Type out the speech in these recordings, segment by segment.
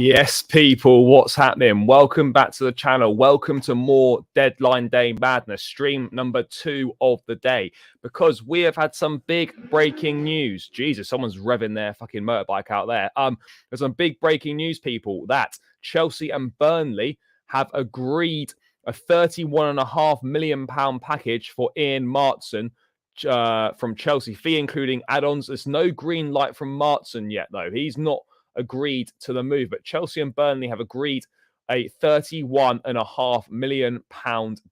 Yes, people, what's happening? Welcome back to the channel. Welcome to more Deadline Day Madness, stream number 2 of the day, because we have had some big breaking news. Jesus, someone's revving their fucking motorbike out there. There's some big breaking news, people, that Chelsea and Burnley have agreed a £31.5 million package for Ian Maatsen from Chelsea, fee including add-ons. There's no green light from Maatsen yet, though. He's not agreed to the move, but Chelsea and Burnley have agreed a £31.5 million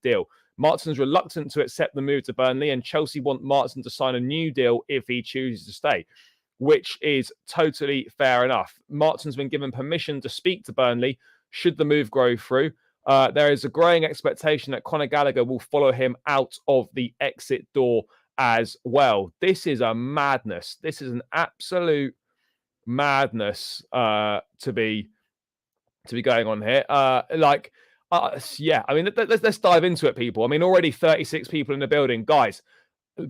deal. Maatsen's reluctant to accept the move to Burnley, and Chelsea want Maatsen to sign a new deal if he chooses to stay, which is totally fair enough. Maatsen's been given permission to speak to Burnley should the move go through. There is a growing expectation that Conor Gallagher will follow him out of the exit door as well. This is a madness. This is an absolute madness to be going on here. Yeah, I mean, let's dive into it, people. I mean, already 36 people in the building. Guys,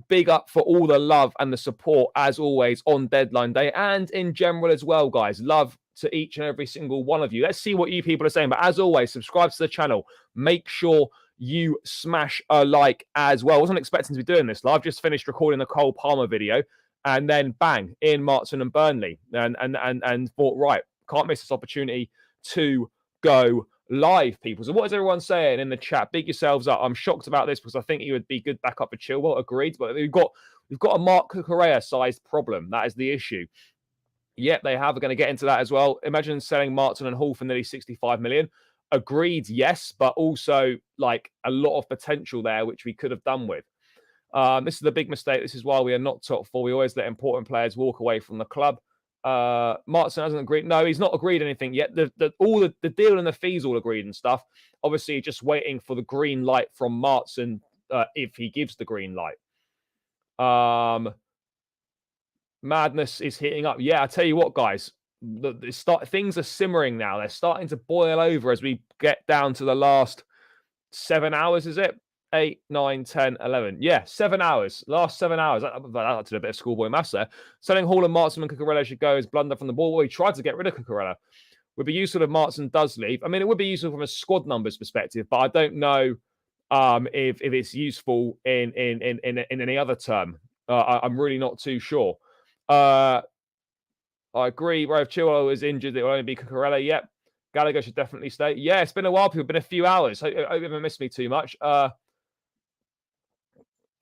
big up for all the love and the support, as always, on Deadline Day and in general as well, guys. Love to each and every single one of you. Let's see what you people are saying. But as always, subscribe to the channel. Make sure you smash a like as well. I wasn't expecting to be doing this live. Just finished recording the Cole Palmer video. And then bang, Ian Maatsen and Burnley, and thought, right, can't miss this opportunity to go live, people. So what is everyone saying in the chat? Big yourselves up. I'm shocked about this because I think he would be good backup for Chilwell. Agreed, but we've got a Mark Cucurella-sized problem. That is the issue. Yep, they have. We're going to get into that as well. Imagine selling Maatsen and Hall for nearly 65 million. Agreed, yes, but also like a lot of potential there, which we could have done with. This is the big mistake. This is why we are not top 4. We always let important players walk away from the club. Maatsen hasn't agreed. No, he's not agreed anything yet. The deal and the fees all agreed and stuff. Obviously, just waiting for the green light from Maatsen if he gives the green light. Madness is heating up. Yeah, I tell you what, guys. Things are simmering now. They're starting to boil over as we get down to the last 7 hours, is it? 8, 9, 10, 11. Yeah, 7 hours. Last 7 hours. I did a bit of schoolboy maths there. Selling Hall and Maatsen and Cucurella should go as blunder from the ball. Well, he tried to get rid of Cucurella. Would be useful if Maatsen does leave. I mean, it would be useful from a squad numbers perspective, but I don't know if it's useful in any other term. I'm really not too sure. I agree. Bro, if Chilwell is injured, it will only be Cucurella. Yep. Gallagher should definitely stay. Yeah, it's been a while, people. It's been a few hours. I hope you haven't missed me too much.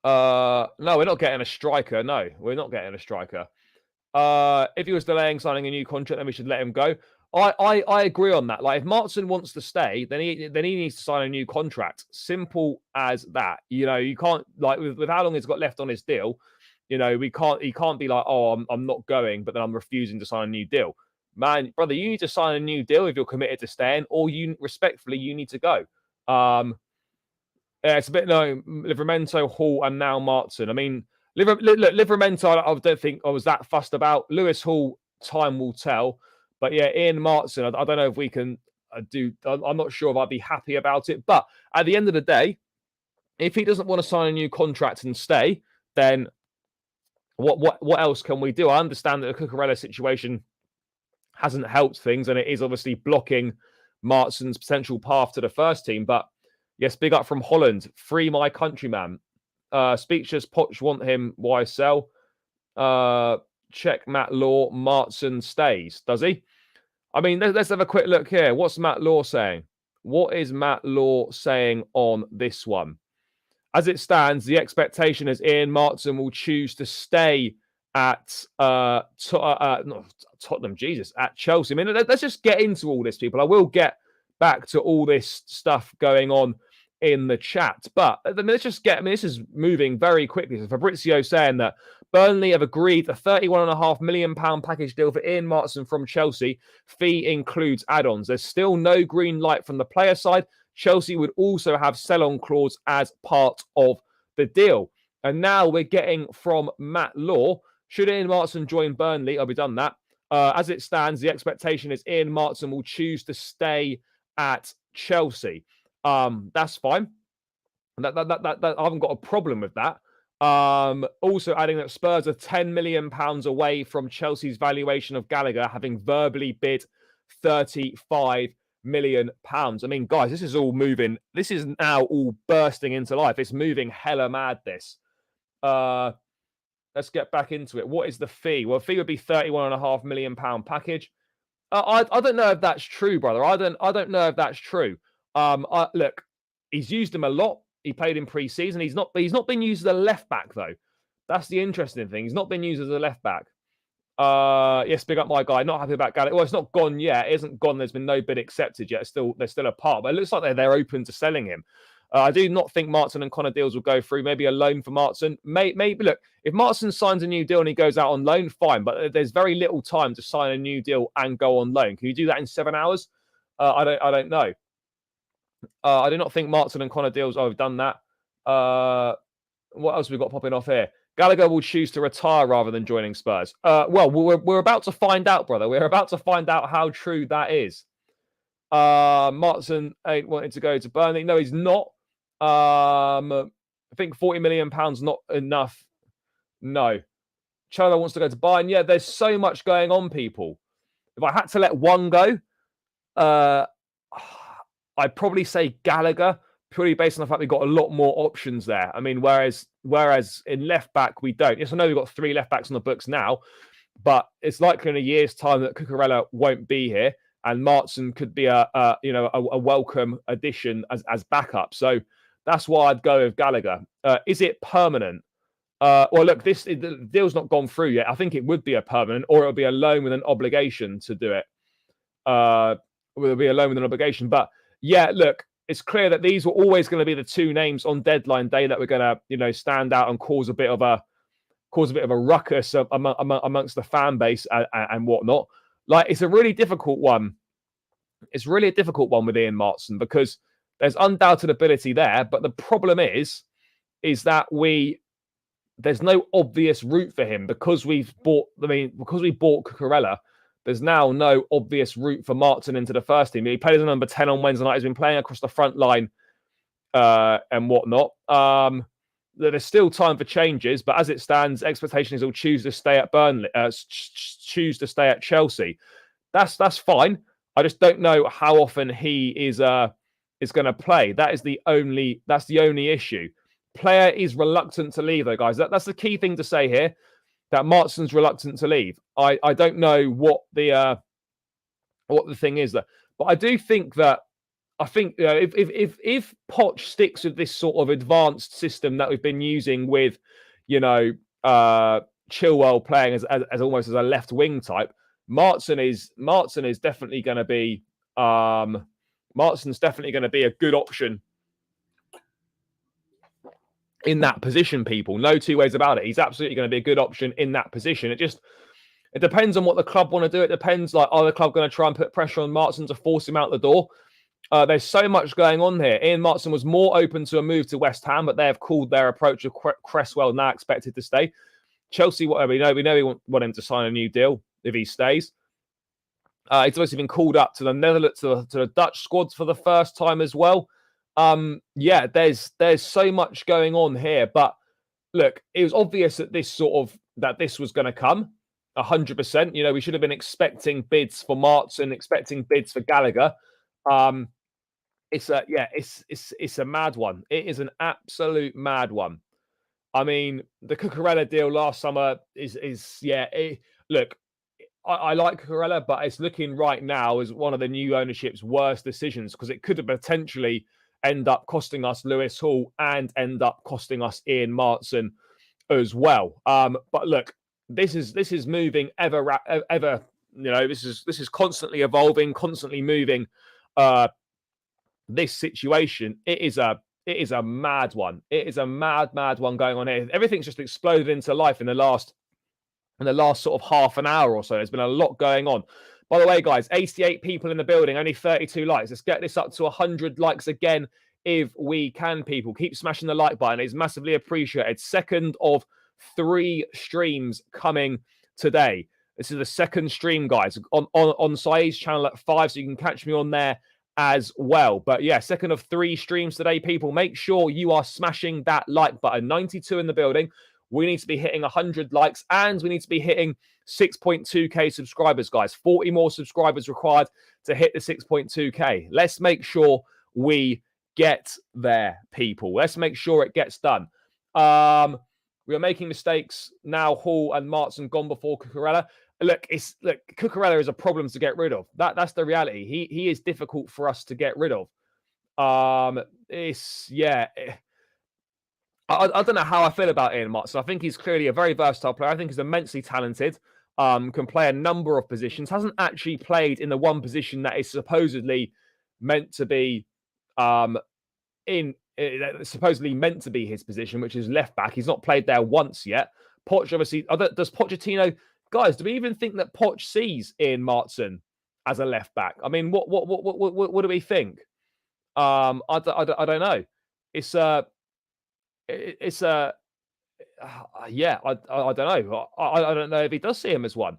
No, we're not getting a striker. No, we're not getting a striker. If he was delaying signing a new contract, then we should let him go. I agree on that. Like, if Maatsen wants to stay, then he needs to sign a new contract. Simple as that. You know, you can't, like, with how long he's got left on his deal, you know, he can't be like, oh, I'm not going, but then I'm refusing to sign a new deal. Man, brother, you need to sign a new deal if you're committed to staying, or you need to go. Yeah, it's a bit Livramento, Hall, and now Maatsen. I mean, Livramento, I don't think I was that fussed about. Lewis Hall, time will tell. But yeah, Ian Maatsen, I don't know if we can do. I'm not sure if I'd be happy about it. But at the end of the day, if he doesn't want to sign a new contract and stay, then what else can we do? I understand that the Cucurella situation hasn't helped things, and it is obviously blocking Maatsen's potential path to the first team. But yes, big up from Holland. Free my countryman. Speechless Poch want him. Why sell? Check Matt Law. Maatsen stays. Does he? I mean, let's have a quick look here. What's Matt Law saying? What is Matt Law saying on this one? As it stands, the expectation is Ian Maatsen will choose to stay at Tottenham. Jesus, at Chelsea. I mean, let's just get into all this, people. I will get back to all this stuff going on in the chat, but I mean, let's just get. I mean, this is moving very quickly. So Fabrizio saying that Burnley have agreed a £31.5 million package deal for Ian Maatsen from Chelsea. Fee includes add-ons. There's still no green light from the player side. Chelsea would also have sell-on clause as part of the deal. And now we're getting from Matt Law. Should Ian Maatsen join Burnley? I'll be done that. As it stands, the expectation is Ian Maatsen will choose to stay at Chelsea. That's fine. I haven't got a problem with that. Also adding that Spurs are £10 million away from Chelsea's valuation of Gallagher, having verbally bid £35 million. I mean, guys, this is all moving. This is now all bursting into life. It's moving hella mad, this. Let's get back into it. What is the fee? Well, the fee would be £31.5 million package. I don't know if that's true, brother. I don't know if that's true. Look, he's used him a lot. He played in pre-season. He's not been used as a left back though. That's the interesting thing. He's not been used as a left back. Yes, big up my guy. Not happy about Gallagher. Well, it's not gone yet. It isn't gone. There's been no bid accepted yet. They're still apart. But it looks like they're open to selling him. I do not think Maatsen and Connor deals will go through. Maybe a loan for Maatsen. Maybe look, if Maatsen signs a new deal and he goes out on loan, fine. But there's very little time to sign a new deal and go on loan. Can you do that in 7 hours? I don't know. I do not think Maatsen and Connor deals. Oh, I've done that. What else have we got popping off here? Gallagher will choose to retire rather than joining Spurs. Well, we're about to find out, brother. We're about to find out how true that is. Maatsen ain't wanted to go to Burnley. No, he's not. I think £40 million not enough. No. Chalobah wants to go to Bayern. Yeah, there's so much going on, people. If I had to let one go, I'd probably say Gallagher, purely based on the fact we've got a lot more options there. I mean, whereas in left back, we don't. Yes, I know we've got 3 left backs on the books now, but it's likely in a year's time that Cucurella won't be here, and Maatsen could be a welcome addition as backup. So that's why I'd go with Gallagher. Is it permanent? Well, look, the deal's not gone through yet. I think it would be a permanent, or it'll be a loan with an obligation to do it. It'll be a loan with an obligation. But yeah, look, it's clear that these were always going to be the 2 names on deadline day that were going to, stand out and cause a bit of a ruckus amongst the fan base and whatnot. Like, it's a really difficult one. It's really a difficult one with Ian Maatsen because there's undoubted ability there, but the problem is that there's no obvious route for him because we bought Cucurella. There's now no obvious route for Maatsen into the first team. He played as a number 10 on Wednesday night. He's been playing across the front line and whatnot. There's still time for changes, but as it stands, expectation is he'll choose to stay at Burnley, choose to stay at Chelsea. That's fine. I just don't know how often he is going to play. That's the only issue. Player is reluctant to leave, though, guys. That's the key thing to say here. That Maatsen's reluctant to leave. I don't know what the thing is there, but I do think that if Poch sticks with this sort of advanced system that we've been using with, Chilwell playing as almost as a left wing type, Maatsen is definitely going to be Maatsen's definitely going to be a good option in that position, people. No 2 ways about it. He's absolutely going to be a good option in that position. It depends on what the club want to do. It depends, like, are the club going to try and put pressure on Maatsen to force him out the door? There's so much going on here. Ian Maatsen was more open to a move to West Ham, but they have called their approach of Cresswell now expected to stay. Chelsea, whatever, we know we want him to sign a new deal if he stays. He's obviously been called up to the Netherlands, to the Dutch squads for the first time as well. Yeah, there's so much going on here, but look, it was obvious that this was going to come 100%. We should have been expecting bids for Maatsen, expecting bids for Gallagher. It's a mad one. It is an absolute mad one. I mean, the Cucurella deal last summer look, I like Cucurella, but it's looking right now as one of the new ownership's worst decisions because it could have potentially end up costing us Lewis Hall and end up costing us Ian Maatsen as well. But look, this is moving ever. This is constantly evolving, constantly moving. This situation, it is a mad one. It is a mad one going on here. Everything's just exploded into life in the last sort of half an hour or so. There's been a lot going on. By the way, guys, 88 people in the building, only 32 likes. Let's get this up to 100 likes again if we can, people. Keep smashing the like button. It's massively appreciated. Second of 3 streams coming today. This is the second stream, guys, on Saeed's channel at 5, so you can catch me on there as well. But yeah, second of 3 streams today, people. Make sure you are smashing that like button. 92 in the building. we need to be hitting 100 likes and we need to be hitting 6.2k subscribers, guys. 40 more subscribers required to hit the 6.2k. Let's make sure we get there, people. Let's make sure it gets done. We are making mistakes now. Hall and Maatsen gone before Cucurella. Look, Cucurella is a problem to get rid of. That's the reality. He is difficult for us to get rid of. I don't know how I feel about Ian Maatsen. I think he's clearly a very versatile player. I think he's immensely talented. Can play a number of positions. Hasn't actually played in the one position that is supposedly meant to be supposedly meant to be his position, which is left back. He's not played there once yet. Poch, obviously, does Pochettino, guys? Do we even think that Poch sees Ian Maatsen as a left back? I mean, what do we think? I don't know. I don't know. I don't know if he does see him as one.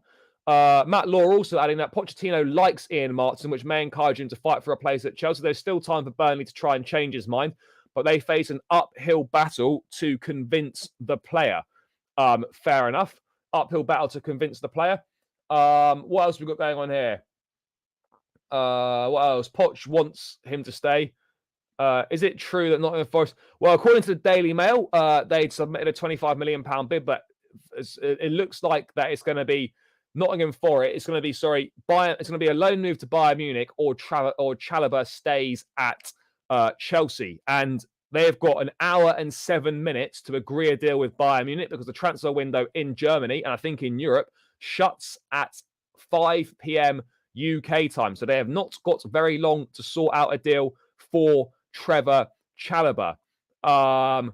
Matt Law also adding that Pochettino likes Ian Maatsen, which may encourage him to fight for a place at Chelsea. There's still time for Burnley to try and change his mind, but they face an uphill battle to convince the player. Fair enough. Uphill battle to convince the player. What else we got going on here? What else? Poch wants him to stay. Is it true that Nottingham Forest... Well, according to the Daily Mail, they'd submitted a £25 million bid, but it looks like that it's going to be Nottingham Forest. It's going to be, it's going to be a loan move to Bayern Munich, or Chalobah stays at Chelsea. And they've got an hour and 7 minutes to agree a deal with Bayern Munich, because the transfer window in Germany, and I think in Europe, shuts at 5 p.m. UK time. So they have not got very long to sort out a deal for Trevor Chalobah. They're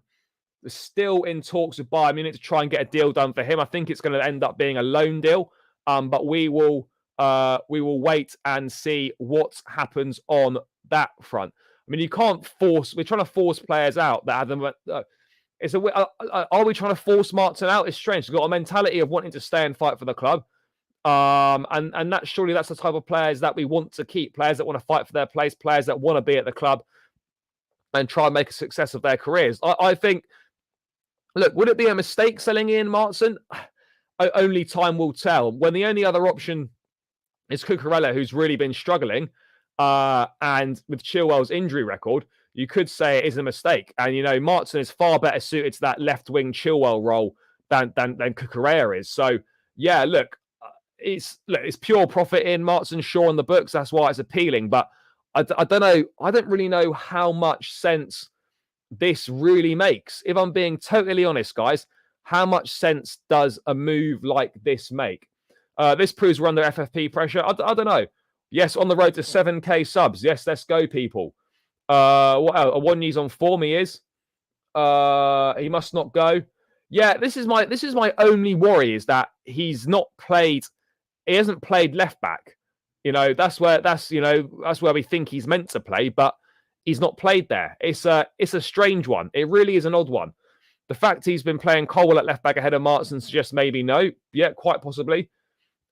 still in talks with Bayern Munich to try and get a deal done for him. I think it's going to end up being a loan deal, but we will wait and see what happens on that front. I mean, you can't force. We're trying to force players out that have them. Are we trying to force Maatsen out? It's strange. We've got a mentality of wanting to stay and fight for the club, and that's the type of players that we want to keep. Players that want to fight for their place. Players that want to be at the club and try and make a success of their careers. I think. Look, would it be a mistake selling Ian Maatsen? Only time will tell. When the only other option is Cucurella, who's really been struggling, and with Chilwell's injury record, you could say it is a mistake. And, Maatsen is far better suited to that left-wing Chilwell role than Cucurella is. So, yeah, look, it's pure profit in Maatsen, sure, on the books. That's why it's appealing. But I don't know. I don't really know how much sense this really makes. If I'm being totally honest, guys, how much sense does a move like this make? This proves we're under FFP pressure. I don't know. Yes, on the road to 7k subs. Yes, let's go, people. What else? Awoniyi's on form. He is. He must not go. Yeah, this is my only worry, is that he's not played. He hasn't played left back. That's where we think he's meant to play, but he's not played there. It's a strange one. It really is an odd one. The fact he's been playing Colwell at left back ahead of Maatsen suggests maybe no. Yeah, quite possibly.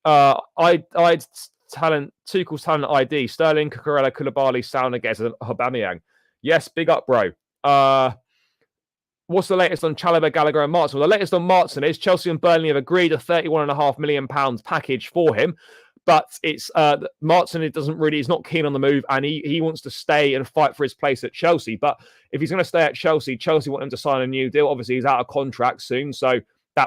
I'd Tuchel's talent ID. Sterling, Cucurella, Koulibaly, Soundarez, and Aubameyang. Yes, big up, bro. What's the latest on Chalobah, Gallagher, and Maatsen? Well, the latest on Maatsen is Chelsea and Burnley have agreed a £31.5 million package for him. But it's Maatsen, he's not keen on the move, and he wants to stay and fight for his place at Chelsea. But if he's going to stay at Chelsea want him to sign a new deal. Obviously, he's out of contract soon, so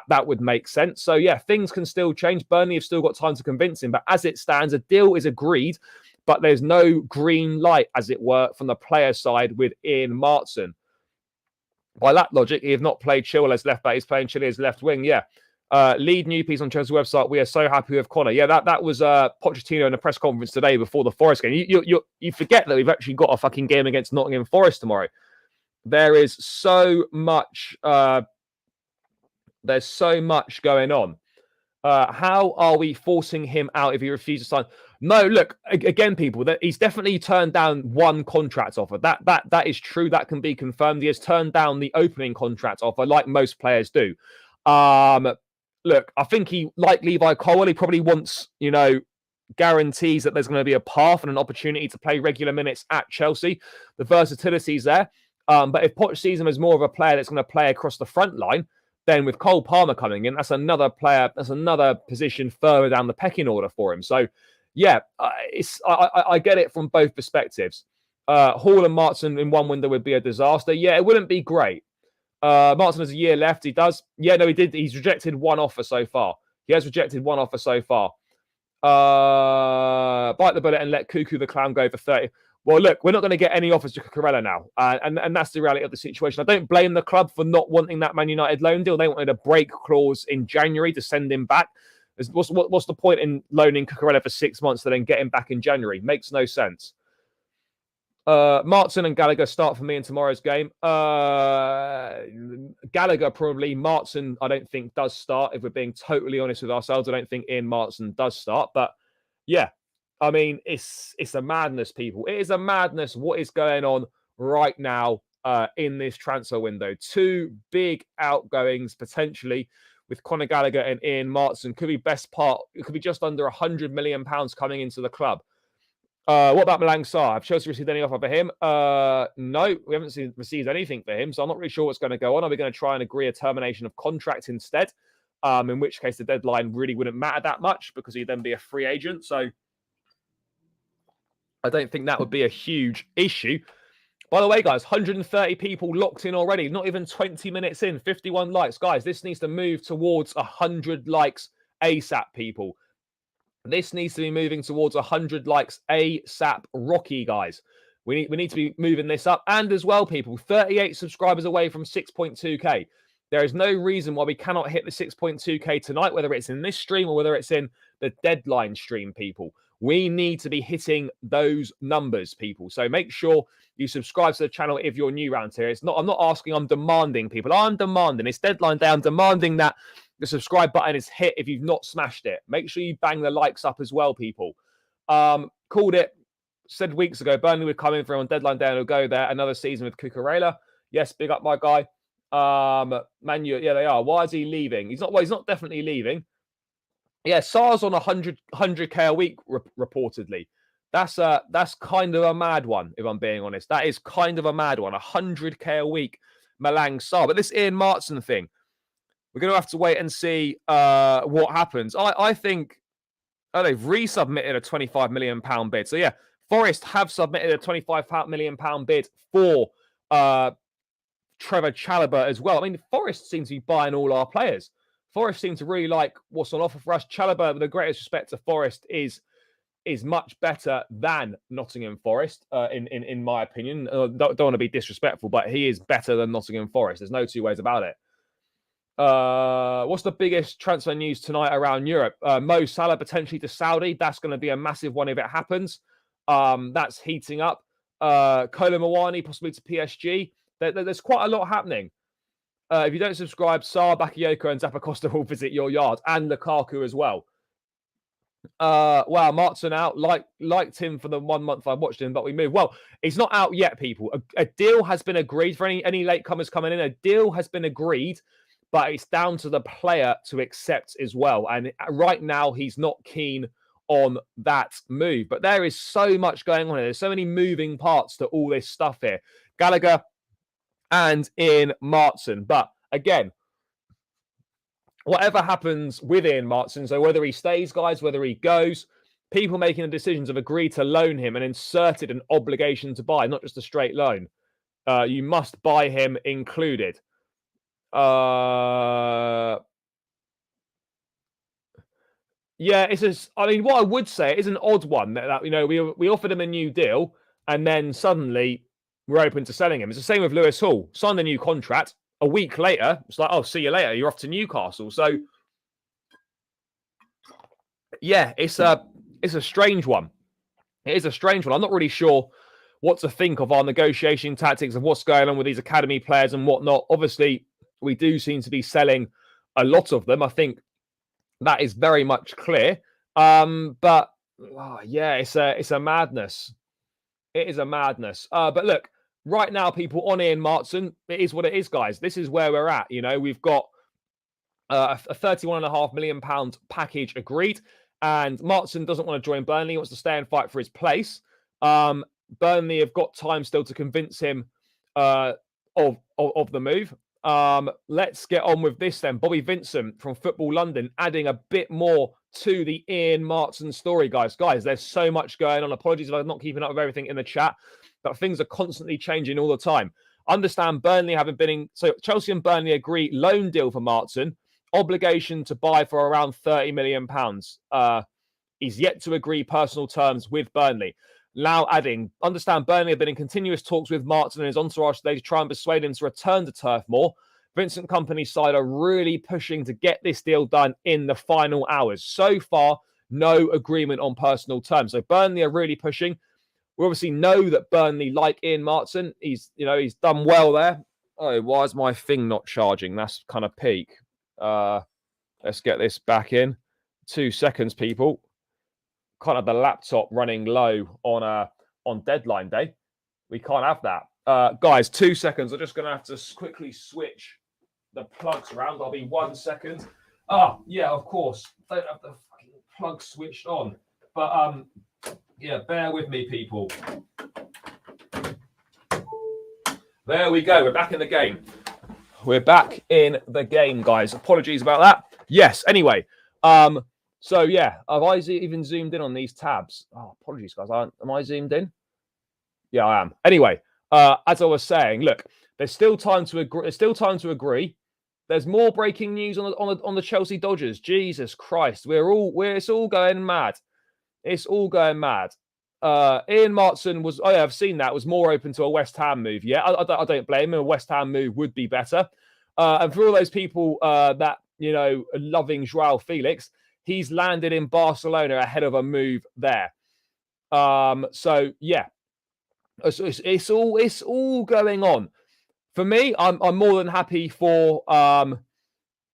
that would make sense. So, yeah, things can still change. Burnley have still got time to convince him. But as it stands, a deal is agreed, but there's no green light, as it were, from the player side with Ian Maatsen. By that logic, he has not played Chilwell as left back. He's playing Chile as left wing, yeah. Lead new piece on Chelsea's website. We are so happy with Connor. Yeah, that was Pochettino in a press conference today before the Forest game. You forget that we've actually got a fucking game against Nottingham Forest tomorrow. There is so much. There's so much going on. How are we forcing him out if he refuses to sign? No, look, again, people, that he's definitely turned down one contract offer. That is true. That can be confirmed. He has turned down the opening contract offer, like most players do. Look, I think he, like Levi Colwell, he probably wants, guarantees that there's going to be a path and an opportunity to play regular minutes at Chelsea. The versatility is there. But if Poch sees him as more of a player that's going to play across the front line, then with Cole Palmer coming in, that's another player, that's another position further down the pecking order for him. So, yeah, I get it from both perspectives. Hall and Maatsen in one window would be a disaster. Yeah, it wouldn't be great. Maatsen has a year left. He does. Yeah, no, he did. He's rejected one offer so far. He has rejected one offer so far. Bite the bullet and let Cuckoo the Clown go for 30. Well, look, we're not going to get any offers to Cucurella now. And that's the reality of the situation. I don't blame the club for not wanting that Man United loan deal. They wanted a break clause in January to send him back. What's the point in loaning Cucurella for 6 months to then get him back in January? Makes no sense. Maatsen and Gallagher start for me in tomorrow's game. Gallagher probably. Maatsen, I don't think, does start. If we're being totally honest with ourselves, I don't think Ian Maatsen does start. But yeah, I mean, it's a madness, people. It is a madness what is going on right now in this transfer window. Two big outgoings potentially with Conor Gallagher and Ian Maatsen. Could be best part. It could be just under £100 million coming into the club. What about Malang Sarr? Have Chelsea received any offer for him? No, we haven't received anything for him, so I'm not really sure what's going to go on. Are we going to try and agree a termination of contract instead? In which case the deadline really wouldn't matter that much because he'd then be a free agent. So I don't think that would be a huge issue. By the way, guys, 130 people locked in already. Not even 20 minutes in, 51 likes. Guys, this needs to move towards 100 likes ASAP, people. This needs to be moving towards 100 likes ASAP, Rocky, guys. We need to be moving this up. And as well, people, 38 subscribers away from 6.2k. There is no reason why we cannot hit the 6.2k tonight, whether it's in this stream or whether it's in the deadline stream, people. We need to be hitting those numbers, people. So make sure you subscribe to the channel if you're new around here. I'm not asking, I'm demanding, people. I'm demanding. It's deadline day. I'm demanding that the subscribe button is hit if you've not smashed it. Make sure you bang the likes up as well, people. Called it, said weeks ago, Burnley would come in for on deadline day and it'll go there. Another season with Cucurella. Yes, big up my guy. Manu, yeah, they are. Why is he leaving? He's not definitely leaving. Yeah, Sarr's on 100k a week, reportedly. That's kind of a mad one, if I'm being honest. That is kind of a mad one. 100k a week, Malang Sarr. But this Ian Maatsen thing, we're going to have to wait and see what happens. I think they've resubmitted a £25 million bid. So yeah, Forest have submitted a £25 million bid for Trevor Chalobah as well. I mean, Forest seems to be buying all our players. Forest seem to really like what's on offer for us. Chalobah, with the greatest respect to Forest, is much better than Nottingham Forest, in my opinion. Don't want to be disrespectful, but he is better than Nottingham Forest. There's no two ways about it. What's the biggest transfer news tonight around Europe? Mo Salah potentially to Saudi. That's going to be a massive one if it happens. That's heating up. Kolo Muani possibly to PSG. There's quite a lot happening. If you don't subscribe, Sarr, Bakayoko, and Zappacosta will visit your yard, and Lukaku as well. Wow, Maatsen out. Liked him for the 1 month I watched him, but we moved. Well, it's not out yet, people. A deal has been agreed for any latecomers coming in. A deal has been agreed, but it's down to the player to accept as well. And right now, he's not keen on that move. But there is so much going on here. There's so many moving parts to all this stuff here. Gallagher and Ian Maatsen. But again, whatever happens with Ian Maatsen, so whether he stays, guys, whether he goes, people making the decisions have agreed to loan him and inserted an obligation to buy, not just a straight loan. You must buy him included. Yeah, I mean, what I would say is an odd one that we offered him a new deal and then suddenly we're open to selling him. It's the same with Lewis Hall. Signed a new contract. A week later, it's like, oh, see you later. You're off to Newcastle. So, yeah, it's a strange one. It is a strange one. I'm not really sure what to think of our negotiation tactics and what's going on with these academy players and whatnot. Obviously, we do seem to be selling a lot of them. I think that is very much clear. But yeah, it's a madness. It is a madness. But look, right now, people, on Ian Maatsen, it is what it is, guys. This is where we're at. We've got a £31.5 million package agreed, and Maatsen doesn't want to join Burnley. He wants to stay and fight for his place. Burnley have got time still to convince him of the move. Let's get on with this then. Bobby Vincent from Football London adding a bit more to the Ian Maatsen story, guys. Guys, there's so much going on. Apologies if I'm not keeping up with everything in the chat, but things are constantly changing all the time. Understand Burnley haven't been in. So Chelsea and Burnley agree loan deal for Maatsen, obligation to buy for around £30 million. He's yet to agree personal terms with Burnley. Now adding, understand Burnley have been in continuous talks with Maatsen and his entourage today to try and persuade him to return to Turf Moor. Vincent Kompany's side are really pushing to get this deal done in the final hours. So far, no agreement on personal terms. So Burnley are really pushing. We obviously know that Burnley like Ian Maatsen. He's done well there. Oh, why is my thing not charging? That's kind of peak. Let's get this back in. 2 seconds, people. Kind of the laptop running low on deadline day. We can't have that. Guys, 2 seconds. I'm just going to have to quickly switch the plugs around. I'll be 1 second. Yeah, of course. Don't have the fucking plug switched on. But, yeah, bear with me, people. There we go. We're back in the game. We're back in the game, guys. Apologies about that. Yes, anyway. So, yeah, have I even zoomed in on these tabs? Oh, apologies, guys. Am I zoomed in? Yeah, I am. Anyway, as I was saying, look, there's still time to agree. There's still time to agree. There's more breaking news on the Chelsea Dodgers. Jesus Christ, it's all going mad. It's all going mad. Ian Maatsen was, I've seen that, was more open to a West Ham move. Yeah, I don't blame him. A West Ham move would be better. And for all those people that, are loving Joao Felix, he's landed in Barcelona ahead of a move there. So yeah, it's all going on. For me, I'm more than happy for Ian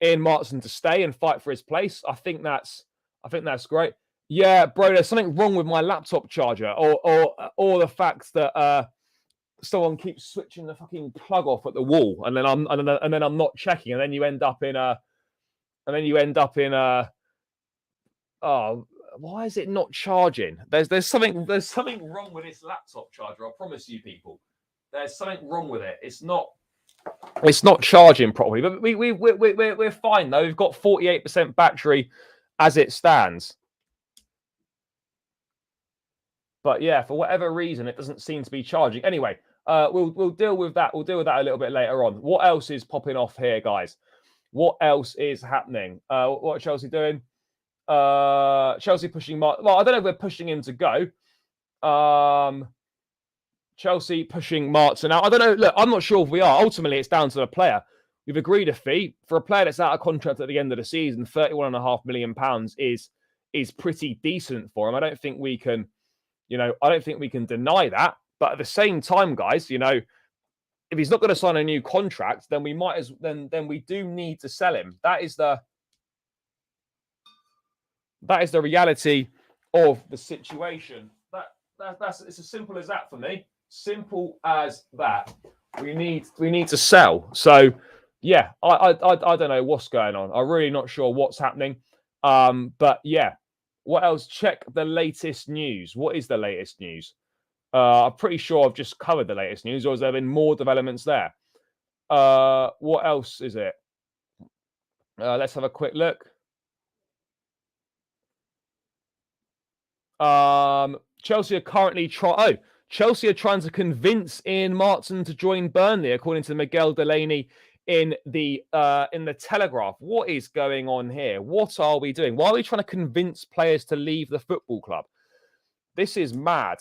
Maatsen to stay and fight for his place. I think that's great. Yeah, bro, there's something wrong with my laptop charger, or the fact that someone keeps switching the fucking plug off at the wall, and then I'm not checking, and then you end up in oh, why is it not charging? There's something wrong with this laptop charger. I promise you, people. There's something wrong with it. It's not charging properly. But we're fine though. We've got 48% battery as it stands. But yeah, for whatever reason, it doesn't seem to be charging. Anyway, we'll deal with that. We'll deal with that a little bit later on. What else is popping off here, guys? What else is happening? What are Chelsea doing? Chelsea pushing well, I don't know if we're pushing him to go. Chelsea pushing Maatsen out. I don't know. Look, I'm not sure if we are. Ultimately, it's down to the player. We've agreed a fee for a player that's out of contract at the end of the season. £31.5 million is pretty decent for him. I don't think we can, deny that. But at the same time, guys, if he's not going to sign a new contract, then we we do need to sell him. That is the reality of the situation. That's it's as simple as that for me. Simple as that. We need to sell. So yeah, I don't know what's going on. I'm really not sure what's happening. But yeah, what else? Check the latest news. What is the latest news? I'm pretty sure I've just covered the latest news, or has there been more developments there? What else is it? Let's have a quick look. Chelsea are currently Chelsea are trying to convince Ian Maatsen to join Burnley, according to Miguel Delaney in the Telegraph. What is going on here? What are we doing? Why are we trying to convince players to leave the football club? This is mad.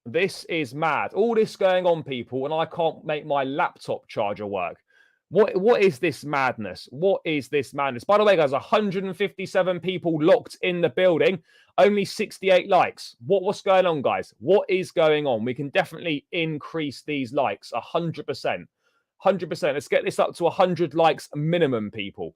This is mad. All this going on, people, and I can't make my laptop charger work. What is this madness? What is this madness? By the way, guys, 157 people locked in the building. Only 68 likes. What's going on, guys? What is going on? We can definitely increase these likes 100%. 100%. Let's get this up to 100 likes minimum, people.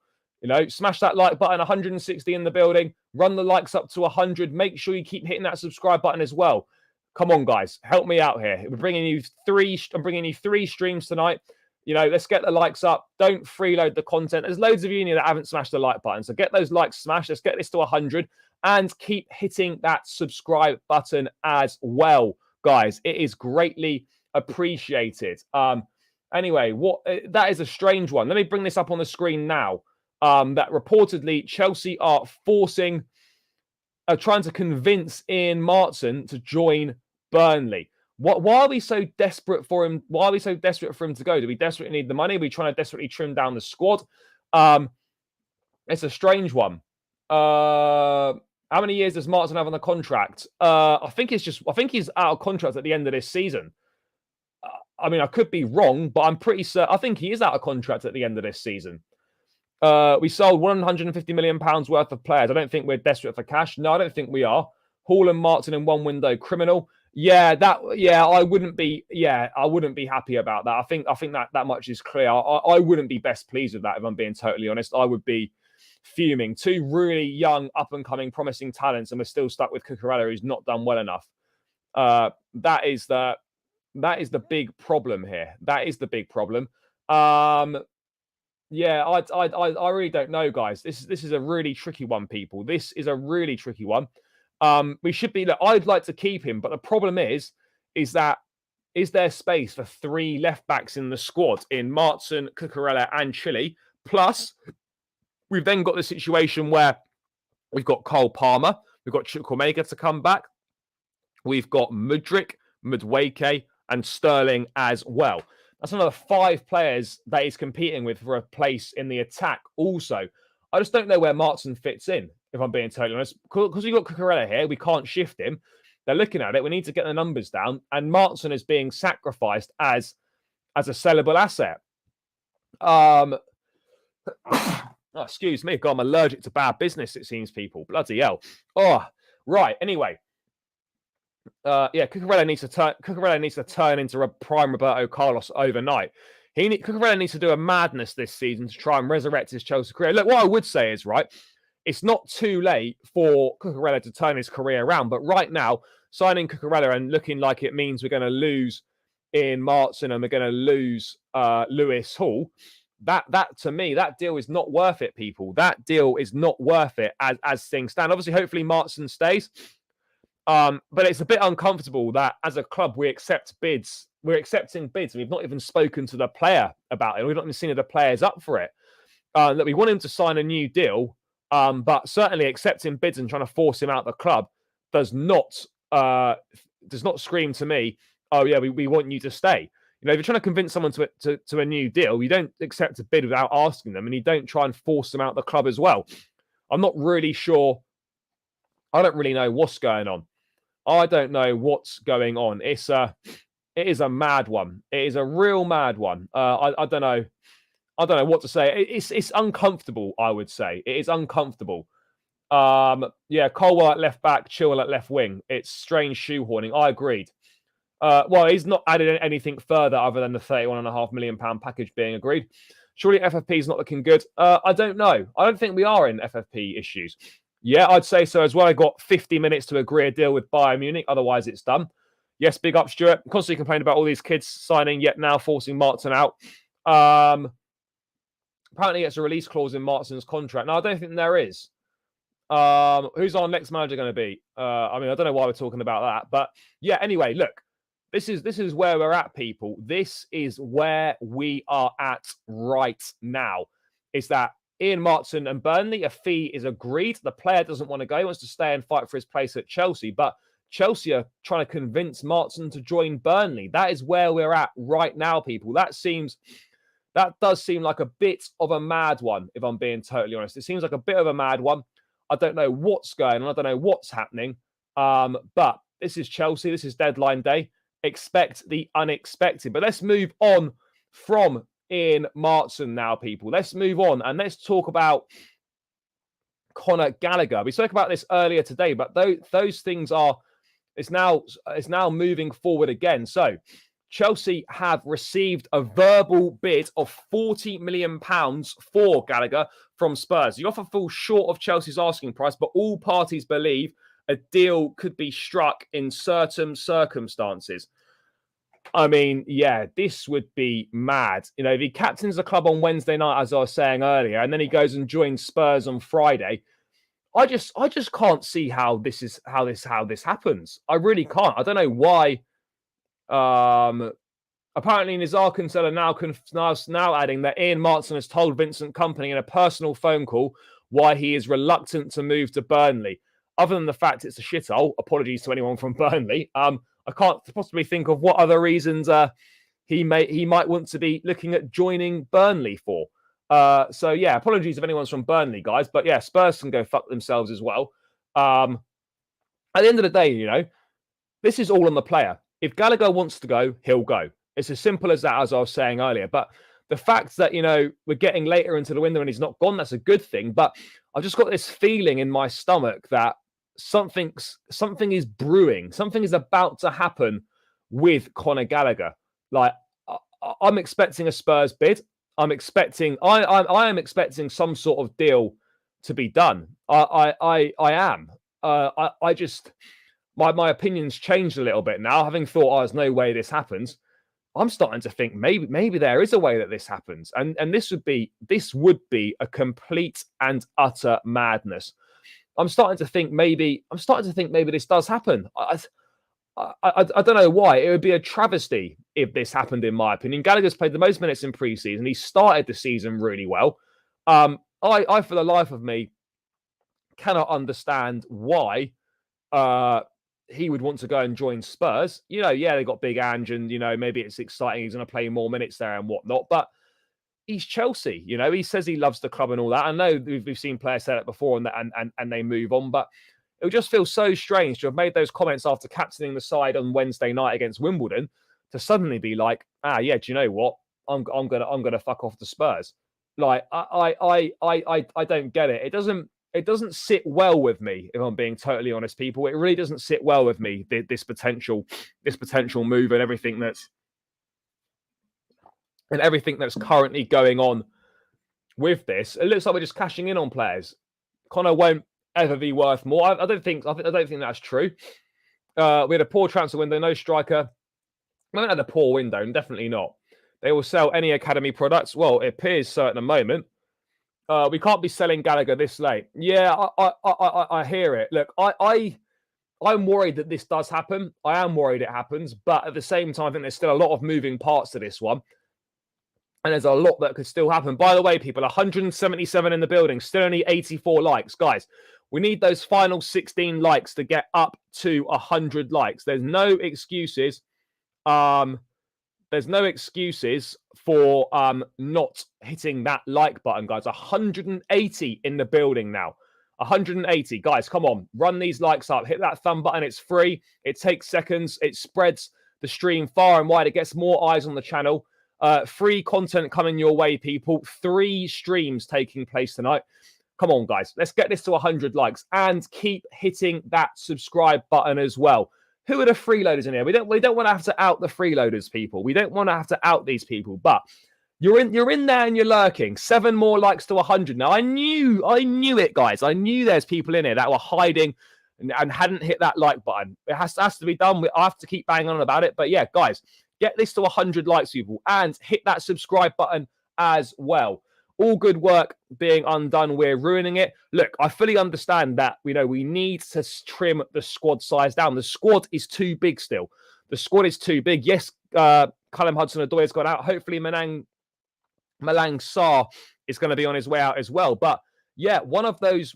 Smash that like button. 160 in the building. Run the likes up to 100. Make sure you keep hitting that subscribe button as well. Come on, guys. Help me out here. I'm bringing you 3 streams tonight. Let's get the likes up. Don't freeload the content. There's loads of you in here that haven't smashed the like button. So get those likes smashed. Let's get this to 100 and keep hitting that subscribe button as well, guys. It is greatly appreciated. Anyway, that is a strange one. Let me bring this up on the screen now. That reportedly Chelsea are trying to convince Ian Maatsen to join Burnley. Why are we so desperate for him? Why are we so desperate for him to go? Do we desperately need the money? Are we trying to desperately trim down the squad? It's a strange one. How many years does Maatsen have on the contract? I think he's out of contract at the end of this season. I mean, I could be wrong, but I'm pretty certain. I think he is out of contract at the end of this season. We sold £150 million worth of players. I don't think we're desperate for cash. No, I don't think we are. Hall and Maatsen in one window, criminal. I wouldn't be happy about that. I think that much is clear. I wouldn't be best pleased with that, if I'm being totally honest. I would be fuming. Two really young, up-and-coming, promising talents, and we're still stuck with Cucurella, who's not done well enough. That is the big problem here. That is the big problem. Yeah, I really don't know, guys. This is a really tricky one, people. This is a really tricky one. We should be. Look, I'd like to keep him, but the problem is there space for 3 left backs in the squad in Maatsen, Cucurella, and Chile? Plus, we've then got the situation where we've got Cole Palmer, we've got Chukwuemeka to come back, we've got Mudryk, Madueke, and Sterling as well. That's another 5 players that he's competing with for a place in the attack also. I just don't know where Maatsen fits in, if I'm being totally honest. Because we've got Cucurella here, we can't shift him. They're looking at it. We need to get the numbers down. And Maatsen is being sacrificed as a sellable asset. Excuse me. God, I'm allergic to bad business, it seems, people. Bloody hell. Oh, right. Anyway. Cucurella needs to turn into a prime Roberto Carlos overnight. Cucurella needs to do a madness this season to try and resurrect his Chelsea career. Look, what I would say is, right, it's not too late for Cucurella to turn his career around, but right now, signing Cucurella and looking like it means we're going to lose in Maatsen and we're going to lose Lewis Hall, that to me, that deal is not worth it, people. That deal is not worth it as things stand. Obviously, hopefully Maatsen stays. But it's a bit uncomfortable that as a club we accept bids. We're accepting bids. We've not even spoken to the player about it. We've not even seen if the player's up for it. That we want him to sign a new deal, but certainly accepting bids and trying to force him out of the club does not scream to me, oh yeah, we want you to stay. You know, if you're trying to convince someone to a new deal, you don't accept a bid without asking them, and you don't try and force them out of the club as well. I'm not really sure. I don't really know what's going on. I don't know what's going on. It is a mad one. It is a real mad one. I don't know. I don't know what to say. It's uncomfortable, I would say. It is uncomfortable. Colwell at left back, Chilwell at left wing. It's strange shoehorning. I agreed. Well, he's not added anything further other than the £31.5 million package being agreed. Surely FFP is not looking good. I don't know. I don't think we are in FFP issues. Yeah, I'd say so as well. I got 50 minutes to agree a deal with Bayern Munich. Otherwise, it's done. Yes, big up, Stuart. Constantly complaining about all these kids signing, yet now forcing Maatsen out. Apparently, it's a release clause in Maatsen's contract. No, I don't think there is. Who's our next manager going to be? I don't know why we're talking about that. But yeah, anyway, look. This is where we're at, people. This is where we are at right now. Is that Ian Maatsen and Burnley, a fee is agreed. The player doesn't want to go. He wants to stay and fight for his place at Chelsea. But Chelsea are trying to convince Maatsen to join Burnley. That is where we're at right now, people. That does seem like a bit of a mad one, if I'm being totally honest. It seems like a bit of a mad one. I don't know what's going on. I don't know what's happening. But this is Chelsea. This is deadline day. Expect the unexpected. But let's move on from Ian Maatsen now, people. Let's move on and let's talk about Conor Gallagher. We spoke about this earlier today, but those things it's now moving forward again. So Chelsea have received a verbal bid of £40 million for Gallagher from Spurs. The offer falls short of Chelsea's asking price, but all parties believe a deal could be struck in certain circumstances. I mean, yeah, this would be mad. You know, if he captains the club on Wednesday night, as I was saying earlier, and then he goes and joins Spurs on Friday, I just can't see how this happens. I really can't. I don't know why. Apparently, Nizar Kinsella now adding that Ian Maatsen has told Vincent Kompany in a personal phone call why he is reluctant to move to Burnley. Other than the fact it's a shithole, apologies to anyone from Burnley. I can't possibly think of what other reasons he might want to be looking at joining Burnley for. So yeah, apologies if anyone's from Burnley, guys. But yeah, Spurs can go fuck themselves as well. At the end of the day, this is all on the player. If Gallagher wants to go, he'll go. It's as simple as that, as I was saying earlier. But the fact that, we're getting later into the window and he's not gone, that's a good thing. But I've just got this feeling in my stomach that something is brewing. Something is about to happen with Conor Gallagher. Like, I'm expecting a Spurs bid. I am expecting some sort of deal to be done. I am. I just my opinion's changed a little bit now. Having thought, there's no way this happens. I'm starting to think maybe there is a way that this happens, and this would be a complete and utter madness. I'm starting to think maybe this does happen. I don't know why. It would be a travesty if this happened, in my opinion. Gallagher's played the most minutes in pre-season. He started the season really well. I for the life of me cannot understand why he would want to go and join Spurs. Yeah, they got Big Ange, and maybe it's exciting. He's going to play more minutes there and whatnot. But he's Chelsea. He says he loves the club and all that. I know we've seen players say that before, and they move on. But it would just feel so strange to have made those comments after captaining the side on Wednesday night against Wimbledon to suddenly be like, yeah, do you know what? I'm gonna fuck off the Spurs. Like, I don't get it. It doesn't sit well with me, if I'm being totally honest, people. It really doesn't sit well with me, this potential move and everything that's currently going on with this. It looks like we're just cashing in on players. Connor won't ever be worth more. I don't think that's true. We had a poor transfer window, no striker. We haven't had a poor window, definitely not. They will sell any academy products. Well, it appears so at the moment. We can't be selling Gallagher this late. Yeah, I hear it. Look, I'm worried that this does happen. I am worried it happens, but at the same time, I think there's still a lot of moving parts to this one. And there's a lot that could still happen. By the way, people, 177 in the building, still only 84 likes. Guys, we need those final 16 likes to get up to 100 likes. There's no excuses. There's no excuses for not hitting that like button, guys. 180 in the building now. 180. Guys, come on. Run these likes up. Hit that thumb button. It's free. It takes seconds. It spreads the stream far and wide. It gets more eyes on the channel. Free content coming your way, people. 3 streams taking place tonight. Come on, guys. Let's get this to 100 likes and keep hitting that subscribe button as well. Who are the freeloaders in here? We don't want to have to out the freeloaders, people. We don't want to have to out these people, but you're in there and you're lurking. 7 more likes to 100. Now, I knew it, guys. I knew there's people in here that were hiding and hadn't hit that like button. It has to be done. I have to keep banging on about it. But yeah, guys, get this to 100 likes, people, and hit that subscribe button as well. All good work being undone. We're ruining it. Look, I fully understand that, we need to trim the squad size down. The squad is too big still. The squad is too big. Yes, Callum Hudson-Odoi has gone out. Hopefully, Malang Sarr is going to be on his way out as well. But yeah, one of those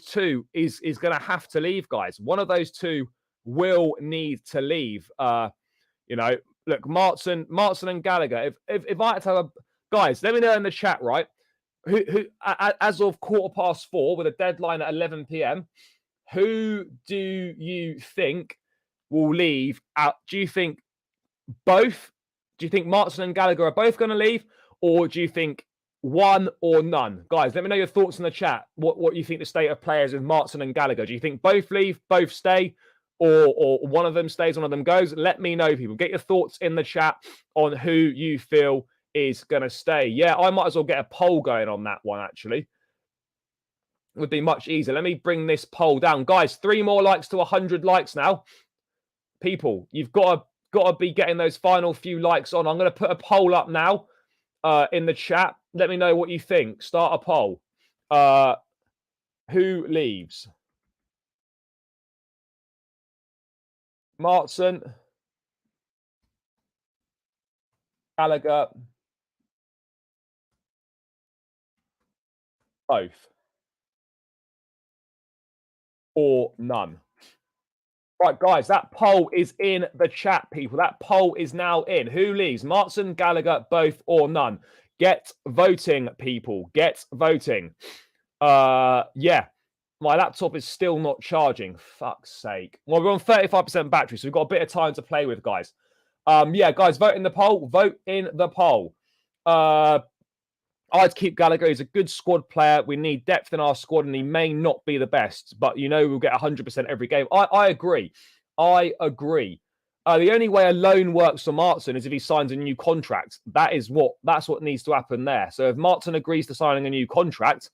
two is going to have to leave, guys. One of those two will need to leave. Look, Maatsen and Gallagher. If I had to have guys, let me know in the chat, right? Who as of 4:15 with a deadline at 11 p.m. Who do you think will leave out? Do you think both? Do you think Maatsen and Gallagher are both going to leave, or do you think one or none? Guys, let me know your thoughts in the chat. What you think the state of players with Maatsen and Gallagher? Do you think both leave, both stay, or one of them stays, one of them goes? Let me know, people. Get your thoughts in the chat on who you feel is going to stay. Yeah, I might as well get a poll going on that one, actually. It would be much easier. Let me bring this poll down. Guys, 3 more likes to 100 likes now. People, you've got to be getting those final few likes on. I'm going to put a poll up now in the chat. Let me know what you think. Start a poll. Who leaves? Maatsen, Gallagher, both, or none. Right, guys, that poll is in the chat, people. That poll is now in. Who leaves? Maatsen, Gallagher, both, or none? Get voting, people. Get voting. Yeah. My laptop is still not charging. Fuck's sake. Well, we're on 35% battery, so we've got a bit of time to play with, guys. Yeah, guys, vote in the poll. Vote in the poll. I'd keep Gallagher. He's a good squad player. We need depth in our squad, and he may not be the best, but we'll get 100% every game. I agree. I agree. The only way a loan works for Maatsen is if he signs a new contract. That's what needs to happen there. So if Maatsen agrees to signing a new contract,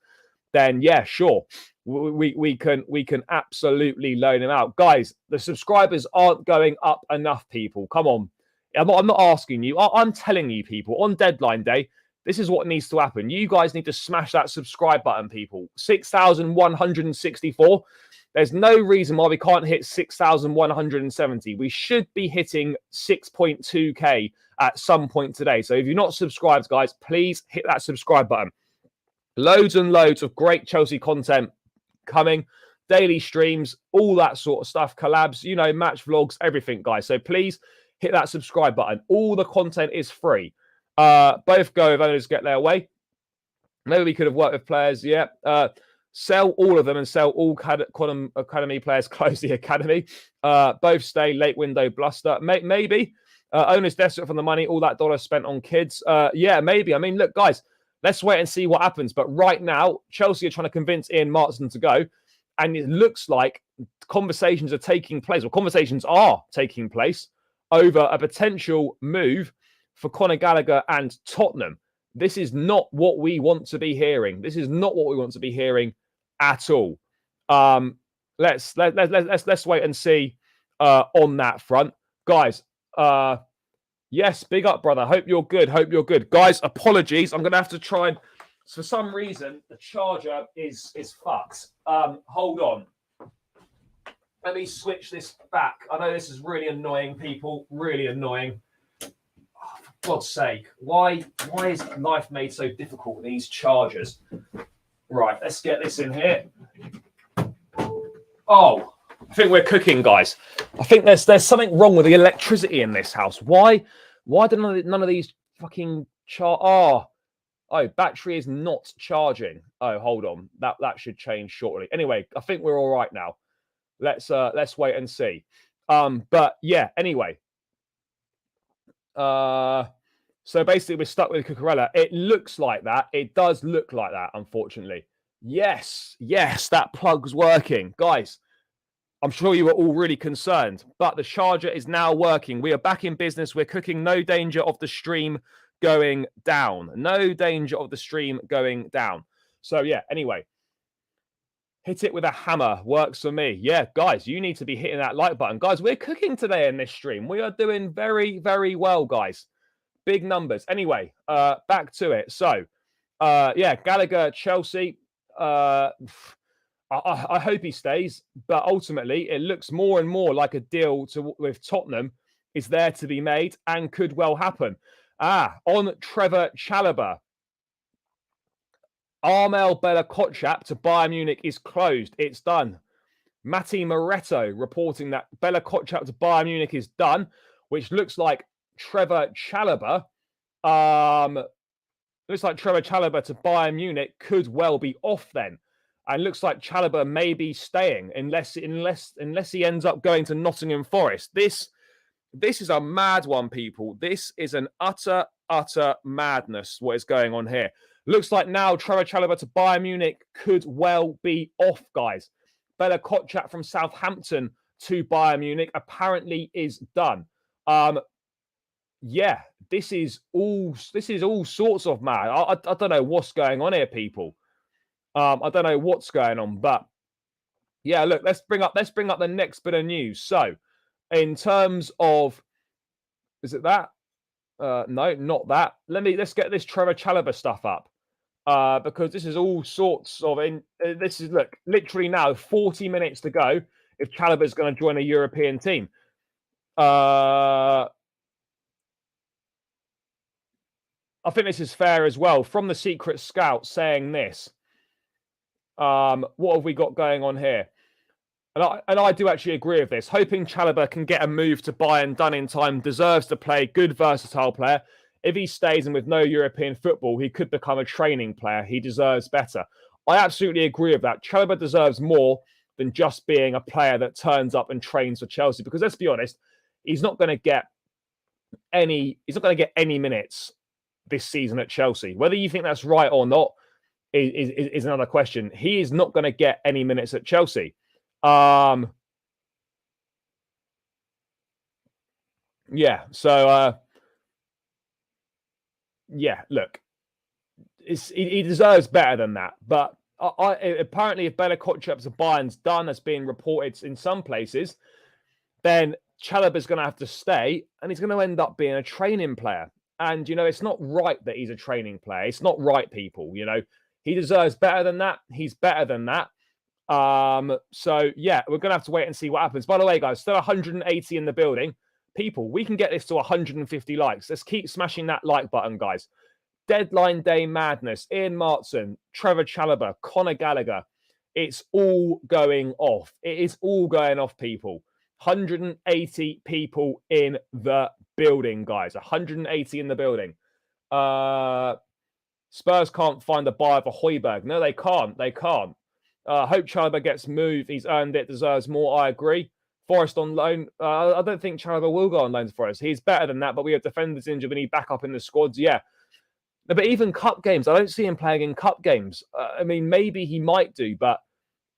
then yeah, sure, we can absolutely loan him out. Guys, the subscribers aren't going up enough. People, come on. I'm not asking you. I'm telling you, people, on deadline day. This is what needs to happen. You guys need to smash that subscribe button, people. 6,164. There's no reason why we can't hit 6,170. We should be hitting 6.2K at some point today. So if you're not subscribed, guys, please hit that subscribe button. Loads and loads of great Chelsea content coming. Daily streams, all that sort of stuff. Collabs, match vlogs, everything, guys. So please hit that subscribe button. All the content is free. Both go if owners get their way. Maybe we could have worked with players. Yeah. Sell all of them and sell all Quantum Academy players. Close the academy. Both stay. Late window bluster. Maybe. Owners desperate for the money. All that dollar spent on kids. Yeah, maybe. I mean, look, guys, let's wait and see what happens. But right now, Chelsea are trying to convince Ian Maatsen to go. And it looks like conversations are taking place, or conversations are taking place over a potential move for Conor Gallagher and Tottenham. This is not what we want to be hearing. This is not what we want to be hearing at all. Let's wait and see on that front, guys. Yes, big up, brother. Hope you're good. Hope you're good, guys. Apologies. I'm gonna have to try and. For some reason, the charger is fucked. Hold on. Let me switch this back. I know this is really annoying, people. Really annoying. God's sake, why is life made so difficult with these chargers? Right, let's get this in here. Oh, I think we're cooking, guys. I think there's something wrong with the electricity in this house. Why do none of these fucking Oh, battery is not charging. Oh, hold on. That should change shortly. Anyway, I think we're all right now. Let's wait and see. But yeah, anyway. So basically we're stuck with Cucurella. It looks like that. It does look like that, unfortunately. Yes, that plug's working. Guys, I'm sure you were all really concerned, but the charger is now working. We are back in business. We're cooking. No danger of the stream going down. No danger of the stream going down. So yeah, anyway. Hit it with a hammer. Works for me. Yeah, guys, you need to be hitting that like button. Guys, we're cooking today in this stream. We are doing very, very well, guys. Big numbers. Anyway, back to it. So, yeah, Gallagher, Chelsea. I hope he stays. But ultimately, it looks more and more like a deal with Tottenham is there to be made and could well happen. On Trevor Chalobah. Armel Bella-Kotchap to Bayern Munich is closed. It's done. Matti Moretto reporting that Bella-Kotchap to Bayern Munich is done, which looks like Trevor Chalobah. Looks like Trevor Chalobah to Bayern Munich could well be off then. And looks like Chalobah may be staying unless he ends up going to Nottingham Forest. This is a mad one, people. This is an utter madness, what is going on here. Looks like now Trevor Chalobah to Bayern Munich could well be off, guys. Bella-Kotchap from Southampton to Bayern Munich apparently is done. Yeah, this is all sorts of mad. I don't know what's going on here, people. I don't know what's going on, but yeah, look, let's bring up the next bit of news. So, in terms of, is it that? No, not that. Let's get this Trevor Chalobah stuff up. Because this is all sorts of this is, look, literally now 40 minutes to go if Chalobah is going to join a European team. I think this is fair as well. From the secret scout saying this, what have we got going on here? And I do actually agree with this. Hoping Chalobah can get a move to Bayern done in time, deserves to play, good versatile player. If he stays and with no European football, he could become a training player. He deserves better. I absolutely agree with that. Chalobah deserves more than just being a player that turns up and trains for Chelsea. Because let's be honest, he's not going to get any minutes this season at Chelsea. Whether you think that's right or not is another question. He is not going to get any minutes at Chelsea. Yeah. So, yeah. Look, he deserves better than that. But apparently, if Bella Kotchap's Bayern's done, as being reported in some places, then Chalobah's going to have to stay, and he's going to end up being a training player. And it's not right that he's a training player. It's not right, people. He deserves better than that. He's better than that. So yeah, we're gonna have to wait and see what happens. By the way, guys, still 180 in the building. People, we can get this to 150 likes. Let's keep smashing that like button, guys. Deadline day madness. Ian Maatsen, Trevor Chalobah, Conor Gallagher. It's all going off. It is all going off, people. 180 people in the building, guys. 180 in the building. Spurs can't find a buyer for Højbjerg. No, they can't. They can't. Hope Chalobah gets moved. He's earned it, deserves more. I agree. Forest on loan. I don't think Chalobah will go on loan to Forest. He's better than that, but we have defenders injured. We need backup in the squads. Yeah. But even cup games, I don't see him playing in cup games. I mean, maybe he might do, but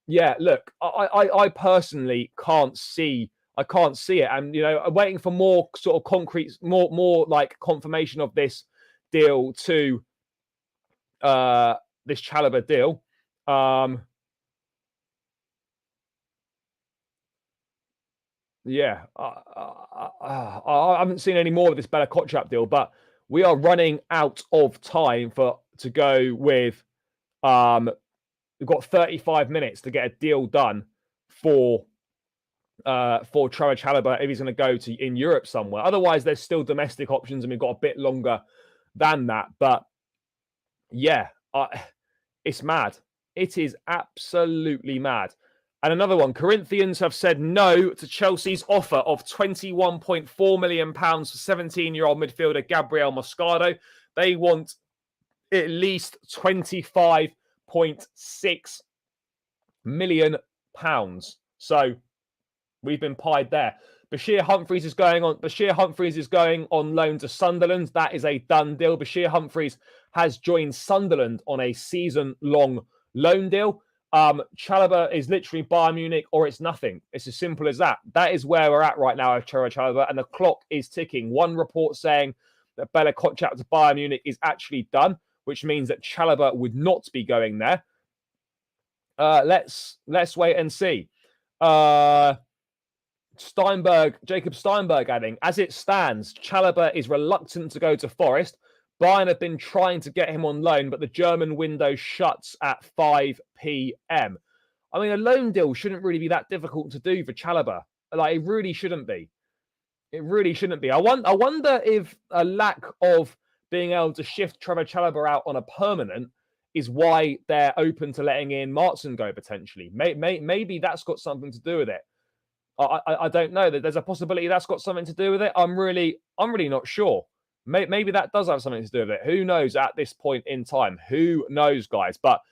yeah, look, I personally can't see. I can't see it. And, I'm waiting for more sort of concrete, more like confirmation of this deal to this Chalobah deal. Yeah, I haven't seen any more of this Bella Kotchap deal, but we are running out of time to go with. We've got 35 minutes to get a deal done for Trevor Chalobah if he's going to go to in Europe somewhere. Otherwise, there's still domestic options, and we've got a bit longer than that. But yeah, it's mad. It is absolutely mad. And another one, Corinthians have said no to Chelsea's offer of £21.4 million for 17-year-old midfielder Gabriel Moscardo. They want at least £25.6 million. So we've been pied there. Bashir Humphreys is going on loan to Sunderland. That is a done deal. Bashir Humphreys has joined Sunderland on a season-long loan deal. Chalobah is literally Bayern Munich or it's nothing. It's as simple as that. That is where we're at right now with Trevor Chalobah, and the clock is ticking. One report saying that Bella Kotchap to Bayern Munich is actually done, which means that Chalobah would not be going there. Let's wait and see. Jacob Steinberg adding, as it stands, Chalobah is reluctant to go to Forest. Bayern have been trying to get him on loan, but the German window shuts at 5 p.m. I mean, a loan deal shouldn't really be that difficult to do for Chalobah. Like, it really shouldn't be. It really shouldn't be. I wonder if a lack of being able to shift Trevor Chalobah out on a permanent is why they're open to letting Ian Maatsen go potentially. Maybe that's got something to do with it. I don't know. There's a possibility that's got something to do with it. I'm really not sure. Maybe that does have something to do with it. Who knows at this point in time? Who knows, guys? But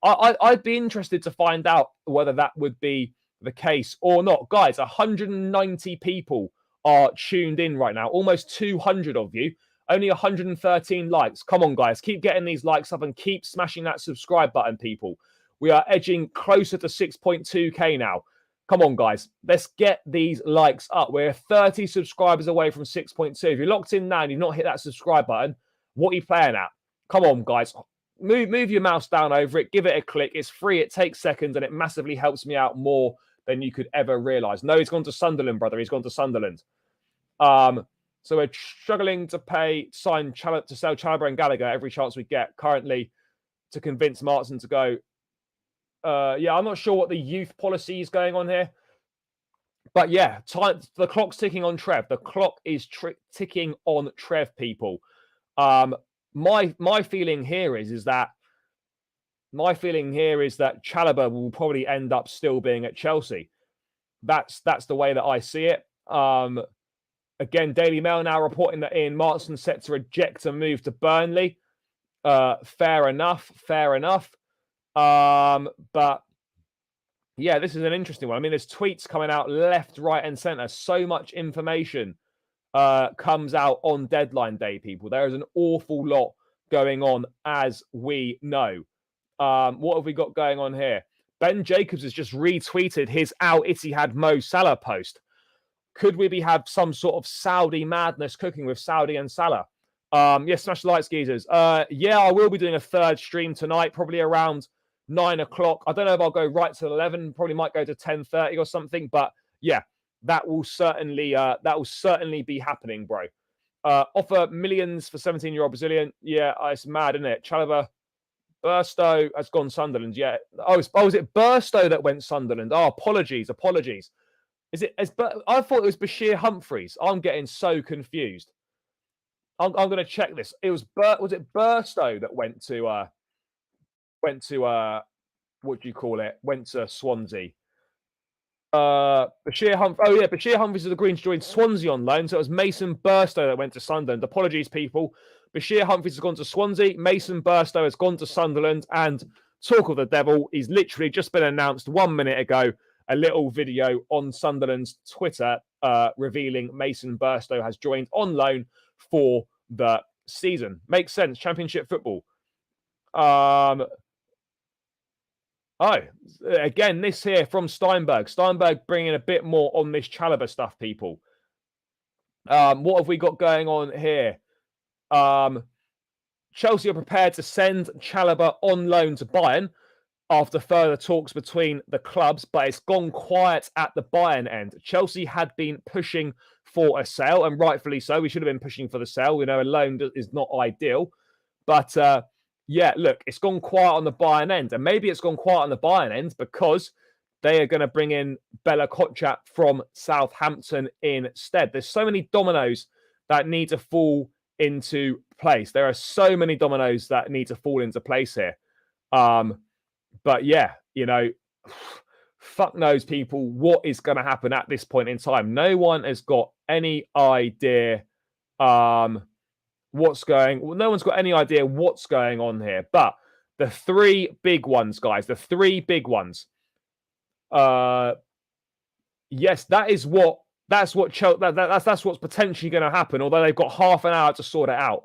I'd be interested to find out whether that would be the case or not. Guys, 190 people are tuned in right now. Almost 200 of you. Only 113 likes. Come on, guys. Keep getting these likes up and keep smashing that subscribe button, people. We are edging closer to 6.2k now. Come on, guys. Let's get these likes up. We're 30 subscribers away from 6.2. If you're locked in now and you've not hit that subscribe button, what are you playing at? Come on, guys. Move your mouse down over it. Give it a click. It's free. It takes seconds, and it massively helps me out more than you could ever realize. No, he's gone to Sunderland, brother. He's gone to Sunderland. So we're struggling to sell Chalobah and Gallagher every chance we get currently to convince Maatsen to go. Yeah, I'm not sure what the youth policy is going on here. But yeah, the clock's ticking on Trev. The clock is ticking on Trev, people. my feeling here is that Chalobah will probably end up still being at Chelsea. That's the way that I see it. Again, Daily Mail now reporting that Ian Maatsen set to reject a move to Burnley. Fair enough. But yeah, this is an interesting one. I mean, there's tweets coming out left, right, and centre. So much information comes out on deadline day, people. There is an awful lot going on, as we know. What have we got going on here? Ben Jacobs has just retweeted his Al Ittihad Mo Salah post. Could we have some sort of Saudi madness cooking with Saudi and Salah? Yes, smash the lights, geezers. Yeah, I will be doing a third stream tonight, probably around 9 o'clock. I don't know if I'll go right to 11. Probably might go to 10:30 or something. But yeah, that will certainly be happening, bro. Offer millions for 17-year-old Brazilian. Yeah, it's mad, isn't it? Chalobah, Burstow has gone Sunderland. Yeah. Was it Burstow that went Sunderland? Oh, apologies. Is it? I thought it was Bashir Humphreys. I'm getting so confused. I'm going to check this. It was it Burstow that went to what do you call it? Went to Swansea. Bashir Humphreys of the Greens joined Swansea on loan. So it was Mason Burstow that went to Sunderland. Apologies, people. Bashir Humphreys has gone to Swansea. Mason Burstow has gone to Sunderland. And talk of the devil, he's literally just been announced 1 minute ago. A little video on Sunderland's Twitter revealing Mason Burstow has joined on loan for the season. Makes sense. Championship football. Oh, again, this here from Steinberg. Steinberg bringing a bit more on this Chalobah stuff, people. What have we got going on here? Chelsea are prepared to send Chalobah on loan to Bayern after further talks between the clubs, but it's gone quiet at the Bayern end. Chelsea had been pushing for a sale, and rightfully so. We should have been pushing for the sale. We know a loan is not ideal. But yeah, look, it's gone quiet on the Bayern end. And maybe it's gone quiet on the Bayern end because they are going to bring in Bella Kotchap from Southampton instead. There's so many dominoes that need to fall into place. There are so many dominoes that need to fall into place here. But yeah, you know, fuck knows, people, what is going to happen at this point in time. No one has got any idea no one's got any idea what's going on here. But the three big ones, guys, yes, that's what's potentially going to happen, although they've got half an hour to sort it out.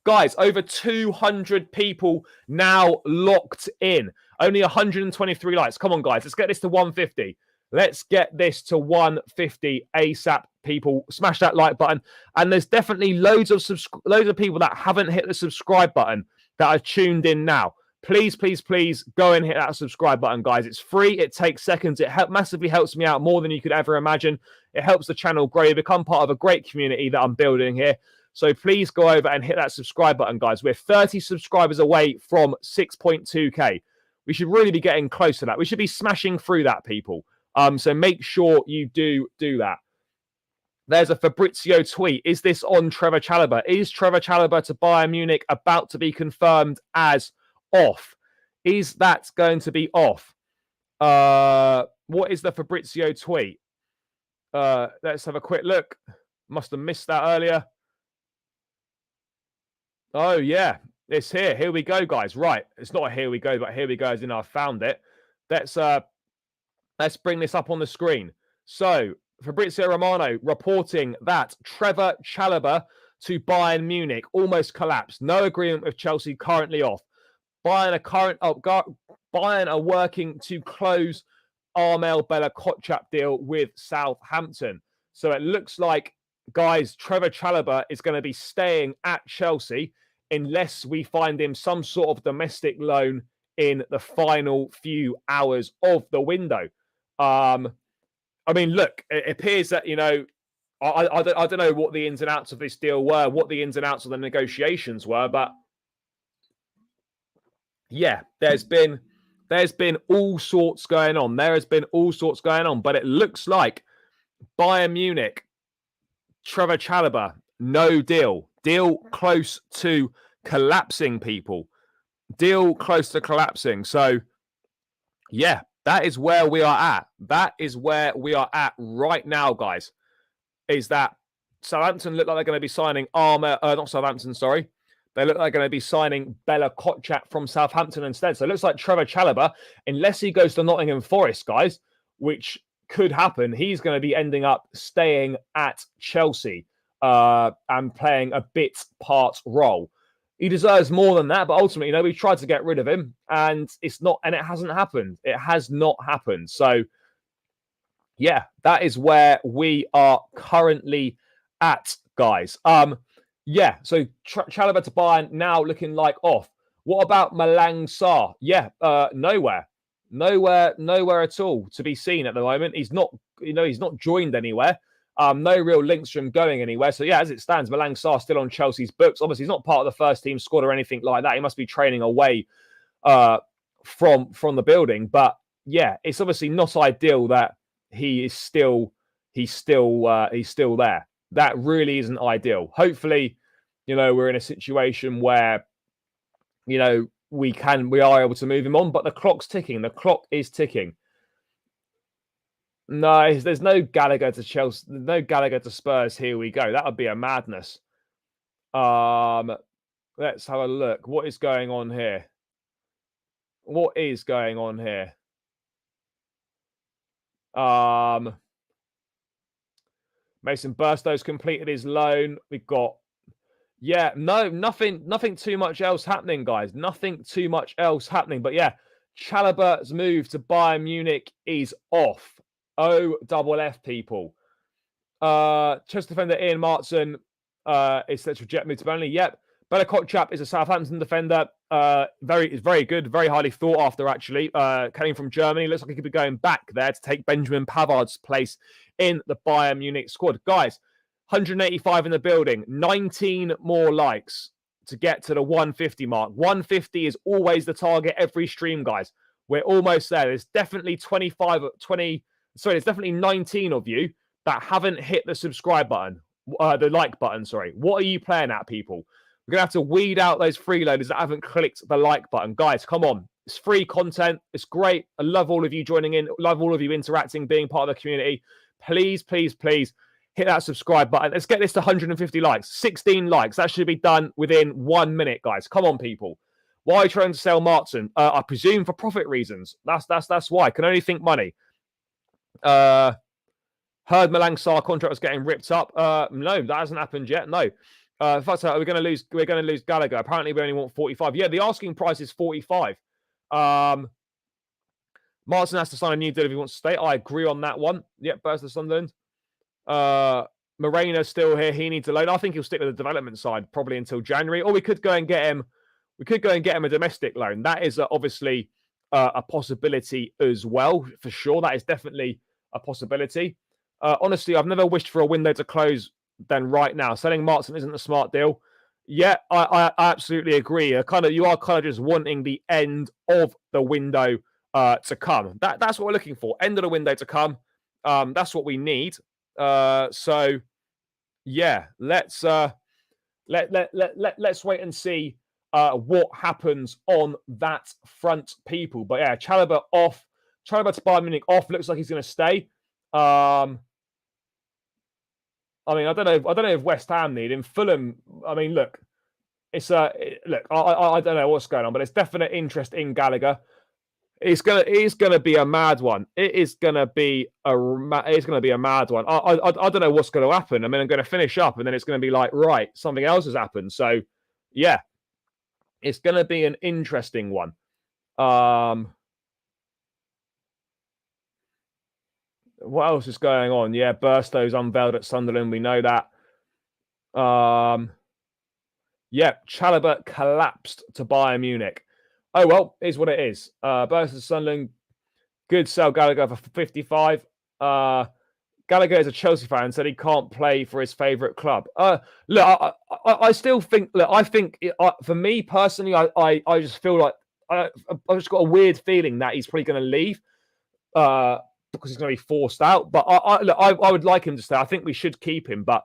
Guys, over 200 people now locked in. Only 123 likes. Come on, guys, let's get this to 150. Let's get this to 150 ASAP, people. Smash that like button. And there's definitely loads of people that haven't hit the subscribe button that are tuned in now. Please go and hit that subscribe button, guys. It's free. It takes seconds. It massively helps me out more than you could ever imagine. It helps the channel grow. You become part of a great community that I'm building here. So please go over and hit that subscribe button, guys. We're 30 subscribers away from 6.2K. We should really be getting close to that. We should be smashing through that, people. So make sure you do that. There's a Fabrizio tweet. Is this on Trevor Chalobah? Is Trevor Chalobah to Bayern Munich about to be confirmed as off? Is that going to be off? What is the Fabrizio tweet? Let's have a quick look. Must have missed that earlier. Oh, yeah. It's here. Here we go, guys. Right. It's not a here we go, but here we go as in I found it. Let's bring this up on the screen. So, Fabrizio Romano reporting that Trevor Chalobah to Bayern Munich almost collapsed. No agreement with Chelsea, currently off. Bayern are working to close Armel Bella Kotchap deal with Southampton. So it looks like, guys, Trevor Chalobah is going to be staying at Chelsea unless we find him some sort of domestic loan in the final few hours of the window. I mean, look, it appears that, you know, I don't know what the ins and outs of this deal were, what the ins and outs of the negotiations were, but yeah, there's been all sorts going on. But it looks like Bayern Munich, Trevor Chalobah, no deal. Deal close to collapsing, people. Deal close to collapsing. So, yeah, that is where we are at. That is where we are at right now, guys. Is that Southampton look like they're going to be signing not Southampton, sorry. They look like they're going to be signing Bella Kotchap from Southampton instead. So it looks like Trevor Chalobah, unless he goes to Nottingham Forest, guys, which could happen, he's going to be ending up staying at Chelsea and playing a bit part role. He deserves more than that, but ultimately, we tried to get rid of him, and it hasn't happened. It has not happened. So, yeah, that is where we are currently at, guys. Yeah, so Chalobah to Bayern now looking like off. What about Malang Sarr? Yeah, nowhere at all to be seen at the moment. He's not, he's not joined anywhere. No real links from going anywhere. So yeah, as it stands, Malang Sarr still on Chelsea's books. Obviously, he's not part of the first team squad or anything like that. He must be training away from the building. But yeah, it's obviously not ideal that he's still there. That really isn't ideal. Hopefully, we're in a situation where, we are able to move him on, but the clock's ticking. The clock is ticking. No, there's no Gallagher to Chelsea. No Gallagher to Spurs. Here we go. That would be a madness. Let's have a look. What is going on here? Mason Burstow's completed his loan. We've got, nothing too much else happening, guys. Nothing too much else happening. But yeah, Chalobah's move to Bayern Munich is off. OFF, people. Chelsea defender Ian Maatsen is set to reject move to Burnley. Yep. Bella Kotchap is a Southampton defender. Very good, very highly thought after, actually. Came from Germany. Looks like he could be going back there to take Benjamin Pavard's place in the Bayern Munich squad. Guys, 185 in the building, 19 more likes to get to the 150 mark. 150 is always the target every stream, guys. We're almost there. There's definitely there's definitely 19 of you that haven't hit the subscribe button, the like button, sorry. What are you playing at, people? We're going to have to weed out those freeloaders that haven't clicked the like button. Guys, come on. It's free content. It's great. I love all of you joining in. Love all of you interacting, being part of the community. Please, please, please hit that subscribe button. Let's get this to 150 likes. 16 likes. That should be done within 1 minute, guys. Come on, people. Why are you trying to sell Maatsen? I presume for profit reasons. That's why. Can only think money. Heard Malang Sarr contract was getting ripped up. No, that hasn't happened yet. No. In fact, we're going to lose Gallagher. Apparently, we only want 45. Yeah, the asking price is 45. Maatsen has to sign a new deal if he wants to stay. I agree on that one. Yep, Burst of Sunderland. Moreno's still here. He needs a loan. I think he'll stick with the development side probably until January. Or we could go and get him. We could go and get him a domestic loan. That is obviously a possibility as well, for sure. That is definitely a possibility. Honestly, I've never wished for a window to close than right now. Selling Maatsen isn't a smart deal. Yeah, I absolutely agree. You are kind of just wanting the end of the window to come. That's what we're looking for. End of the window to come. That's what we need. So yeah, let's wait and see what happens on that front, people. But yeah, Chalobah off. Chalobah to Bayern Munich off. Looks like he's going to stay. I mean, I don't know if West Ham need him. Fulham. I mean, look, it's look. I don't know what's going on, but there's definite interest in Gallagher. It's gonna be a mad one. It's gonna be a mad one. I don't know what's going to happen. I mean, I'm going to finish up, and then it's going to be like, right, something else has happened. So, yeah, it's going to be an interesting one. What else is going on? Yeah, Burstow's unveiled at Sunderland. We know that. Yeah, Chalobah collapsed to Bayern Munich. Oh, well, here's what it is. Burstow Sunderland, good sell Gallagher for 55. Gallagher is a Chelsea fan, said he can't play for his favourite club. Look, I still think, I think for me personally, I just feel like I've just got a weird feeling that he's probably going to leave. Because he's going to be forced out. But I would like him to stay. I think we should keep him. But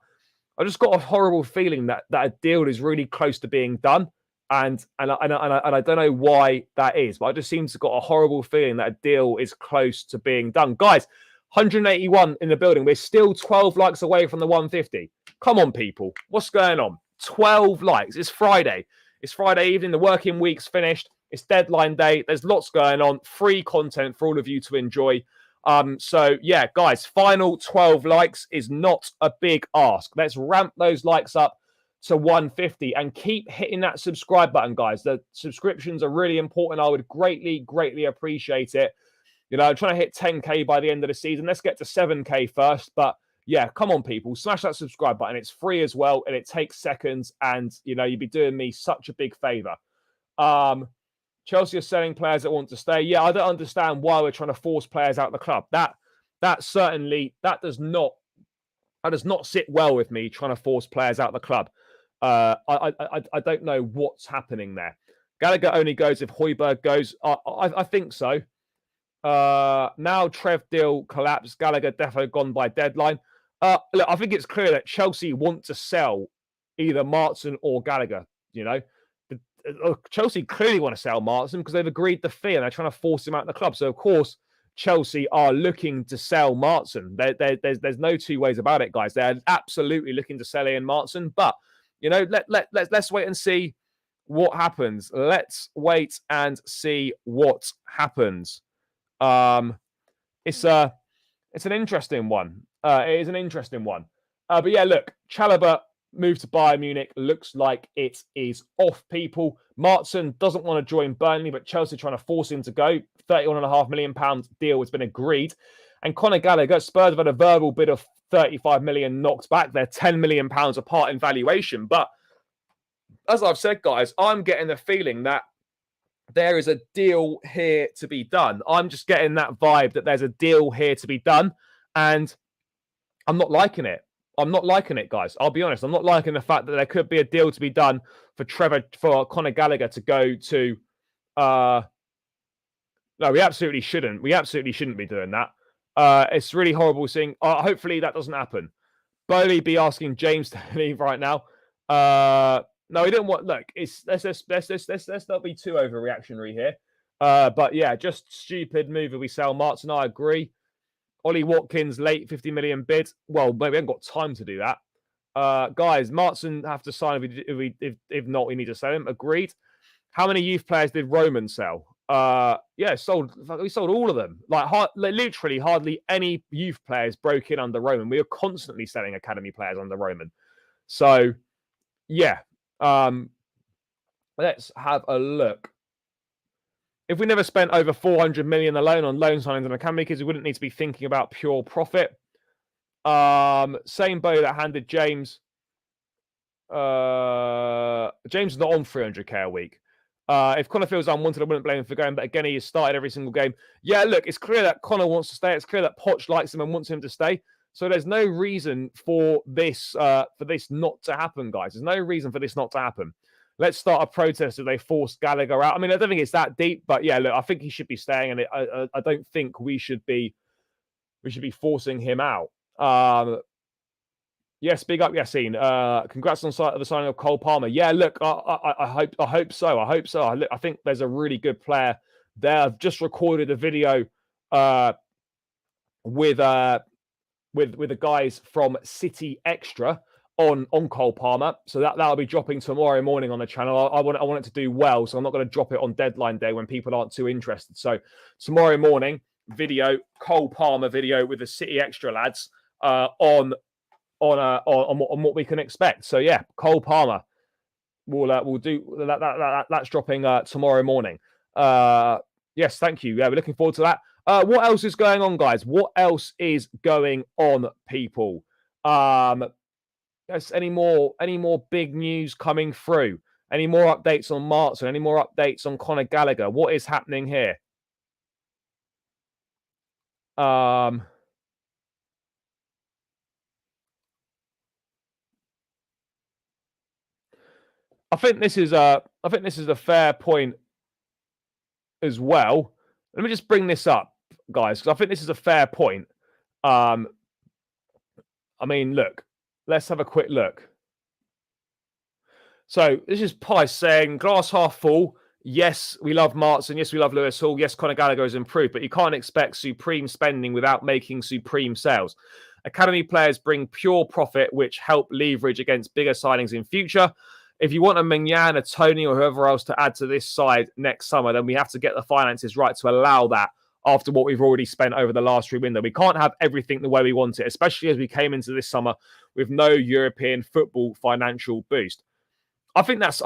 I just got a horrible feeling that a deal is really close to being done, and I don't know why that is, but I just seem to got a horrible feeling that a deal is close to being done. Guys, 181 in the building. We're still 12 likes away from the 150. Come on, people. What's going on? 12 likes. It's Friday. It's Friday evening. The working week's finished. It's deadline day. There's lots going on. Free content for all of you to enjoy. So yeah, guys, final 12 likes is not a big ask. Let's ramp those likes up to 150 and keep hitting that subscribe button, guys. The subscriptions are really important. I would greatly appreciate it. You know, I'm trying to hit 10K by the end of the season. Let's get to 7K first. But yeah, come on, people. Smash that subscribe button. It's free as well, and it takes seconds. And, you know, you'd be doing me such a big favor. Chelsea are selling players that want to stay. Yeah, I don't understand why we're trying to force players out of the club. That does not sit well with me, trying to force players out of the club. I don't know what's happening there. Gallagher only goes if Højbjerg goes. I think so. Now Trev deal collapsed. Gallagher defo gone by deadline. Look, I think it's clear that Chelsea want to sell either Maatsen or Gallagher. You know, Chelsea clearly want to sell Maatsen because they've agreed the fee and they're trying to force him out of the club. So of course Chelsea are looking to sell Maatsen. There's no two ways about it, guys. They're absolutely looking to sell Ian Maatsen. But you know, let's wait and see what happens. Let's wait and see what happens. It's an interesting one. It is an interesting one. But yeah, look, Chalobah moved to Bayern Munich. Looks like it is off, people. Maatsen doesn't want to join Burnley, but Chelsea trying to force him to go. £31.5 million deal has been agreed. And Conor Gallagher, Spurs have had a verbal bid of 35 million knocked back. They're £10 million apart in valuation. But as I've said, guys, I'm getting the feeling that there is a deal here to be done. I'm just getting that vibe that there's a deal here to be done. And I'm not liking it. I'm not liking it, guys. I'll be honest. I'm not liking the fact that there could be a deal to be done for Conor Gallagher to go to. No, we absolutely shouldn't. We absolutely shouldn't be doing that. It's really horrible seeing. Hopefully that doesn't happen. Bowley be asking James to leave right now. No, we don't want. Look, let's not be too overreactionary here. But yeah, just stupid move if we sell Maatsen. I agree. Ollie Watkins, late 50 million bid. Well, maybe we haven't got time to do that. Guys, Maatsen have to sign if not, we need to sell him. Agreed. How many youth players did Roman sell? Yeah, we sold all of them. Literally hardly any youth players broke in under Roman. We were constantly selling academy players under Roman. So yeah. Let's have a look. If we never spent over 400 million alone on loan signings and academy kids, we wouldn't need to be thinking about pure profit. Same bow that handed James. James is not on 300k a week. If Connor feels unwanted, I wouldn't blame him for going. But again, he has started every single game. Yeah, look, it's clear that Connor wants to stay. It's clear that Poch likes him and wants him to stay. So there's no reason for this not to happen, guys. There's no reason for this not to happen. Let's start a protest if they force Gallagher out. I mean, I don't think it's that deep, but yeah, look, I think he should be staying, and I don't think we should be forcing him out. Yes, big up Yassine. Congrats on the signing of Cole Palmer. Yeah, look, I hope so. I think there's a really good player there. I've just recorded a video with the guys from City Extra on Cole Palmer. So that'll be dropping tomorrow morning on the channel. I want it to do well, so I'm not going to drop it on deadline day when people aren't too interested. So tomorrow morning, Cole Palmer video with the City Extra lads on what we can expect. So yeah, Cole Palmer we'll do that. That's dropping tomorrow morning. Yes, thank you. Yeah, we're looking forward to that. What else is going on, guys? What else is going on, people? Yes, any more big news coming through? Any more updates on Maatsen? Any more updates on Conor Gallagher? What is happening here? I think this is a fair point as well. Let me just bring this up, guys, because I think this is a fair point. I mean, look, let's have a quick look. So this is Pice saying, glass half full. Yes, we love Maatsen. Yes, we love Lewis Hall. Yes, Conor Gallagher has improved, but you can't expect supreme spending without making supreme sales. Academy players bring pure profit, which help leverage against bigger signings in future. If you want a Mignan, a Tony, or whoever else to add to this side next summer, then we have to get the finances right to allow that after what we've already spent over the last free window. We can't have everything the way we want it, especially as we came into this summer with no European football financial boost. I think that's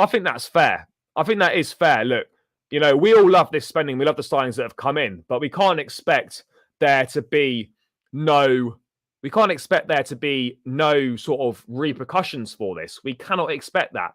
fair. I think that is fair. Look, you know, we all love this spending. We love the signings that have come in, but we can't expect there to be no sort of repercussions for this. We cannot expect that.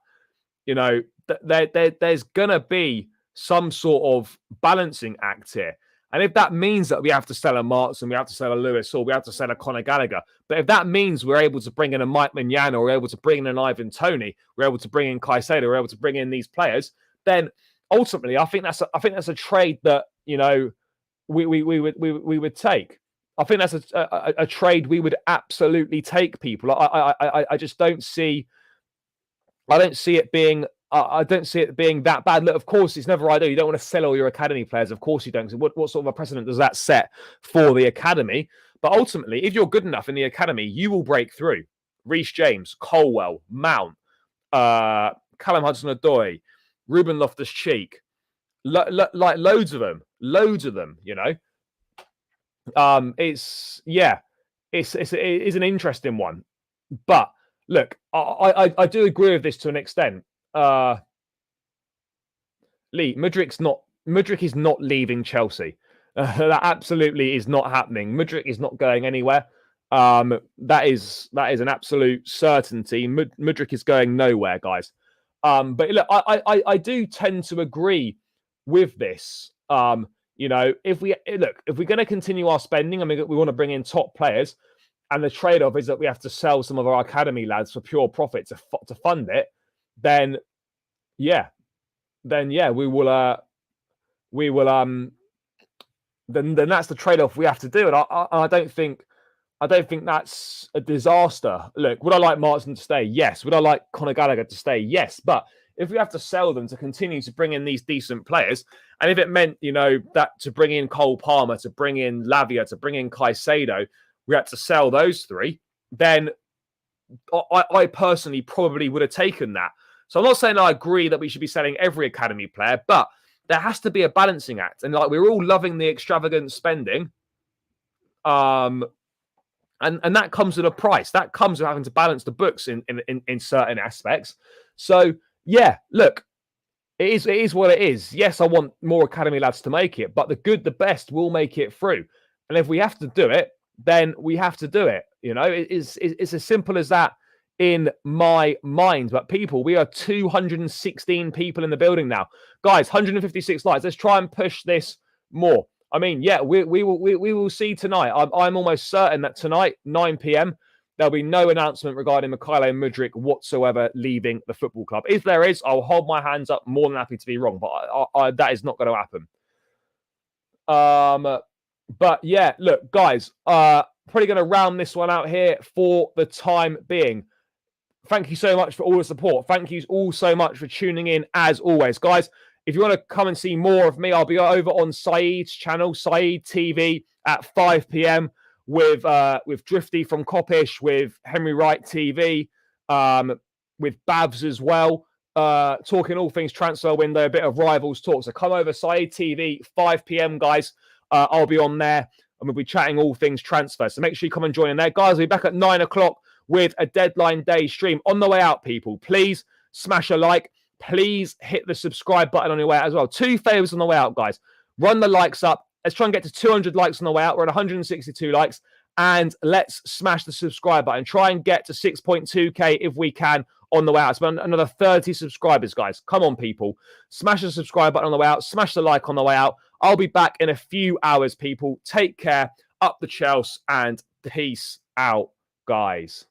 You know, there's gonna be some sort of balancing act here. And if that means that we have to sell a Maatsen, we have to sell a Lewis, or we have to sell a Conor Gallagher, but if that means we're able to bring in a Mike Mignan, or we're able to bring in an Ivan Toney, we're able to bring in Caicedo, we're able to bring in these players, then ultimately, I think that's a trade that, you know, we would take. I think that's a trade we would absolutely take. People, I just don't see. I don't see it being that bad. Look, of course, it's never ideal. You don't want to sell all your academy players. Of course you don't. So what sort of a precedent does that set for the academy? But ultimately, if you're good enough in the academy, you will break through. Reece James, Colwell, Mount, Callum Hudson-Odoi, Ruben Loftus-Cheek, like loads of them. You know, it's an interesting one, but. Look, I do agree with this to an extent. Lee, Mudryk is not leaving Chelsea. That absolutely is not happening. Mudryk is not going anywhere. That is an absolute certainty. Mudryk is going nowhere, guys. But look, I do tend to agree with this. You know, if we're going to continue our spending, I mean, we want to bring in top players. And the trade-off is that we have to sell some of our academy lads for pure profit to fund it. Then we will. Then that's the trade-off we have to do. And I don't think that's a disaster. Look, would I like Maatsen to stay? Yes. Would I like Conor Gallagher to stay? Yes. But if we have to sell them to continue to bring in these decent players, and if it meant, you know, that to bring in Cole Palmer, to bring in Lavia, to bring in Caicedo, we had to sell those three, then I personally probably would have taken that. So I'm not saying I agree that we should be selling every academy player, but there has to be a balancing act. And like, we're all loving the extravagant spending. And that comes at a price. That comes with having to balance the books in certain aspects. So yeah, look, it is what it is. Yes, I want more academy lads to make it, but the best will make it through. And if we have to do it, then we have to do it. You know, it's as simple as that in my mind. But people, we are 216 people in the building now. Guys, 156 likes. Let's try and push this more. I mean, yeah, we will see tonight. I'm almost certain that tonight, 9 p.m., there'll be no announcement regarding Mykhailo Mudryk whatsoever leaving the football club. If there is, I'll hold my hands up, more than happy to be wrong. But that is not going to happen. But yeah, look, guys, probably going to round this one out here for the time being. Thank you so much for all the support. Thank you all so much for tuning in, as always. Guys, if you want to come and see more of me, I'll be over on Saeed's channel, Saeed TV, at 5 p.m. with Drifty from Coppish, with Henry Wright TV, with Babs as well, talking all things transfer window, a bit of rivals talk. So come over, Saeed TV, 5 p.m, guys. I'll be on there and we'll be chatting all things transfer. So make sure you come and join in there. Guys, I'll be back at 9 o'clock with a deadline day stream. On the way out, people, please smash a like. Please hit the subscribe button on your way out as well. 2 favors on the way out, guys. Run the likes up. Let's try and get to 200 likes on the way out. We're at 162 likes. And let's smash the subscribe button. Try and get to 6.2K if we can on the way out. It's been another 30 subscribers, guys. Come on, people. Smash the subscribe button on the way out. Smash the like on the way out. I'll be back in a few hours, people. Take care. Up the Chelsea and peace out, guys.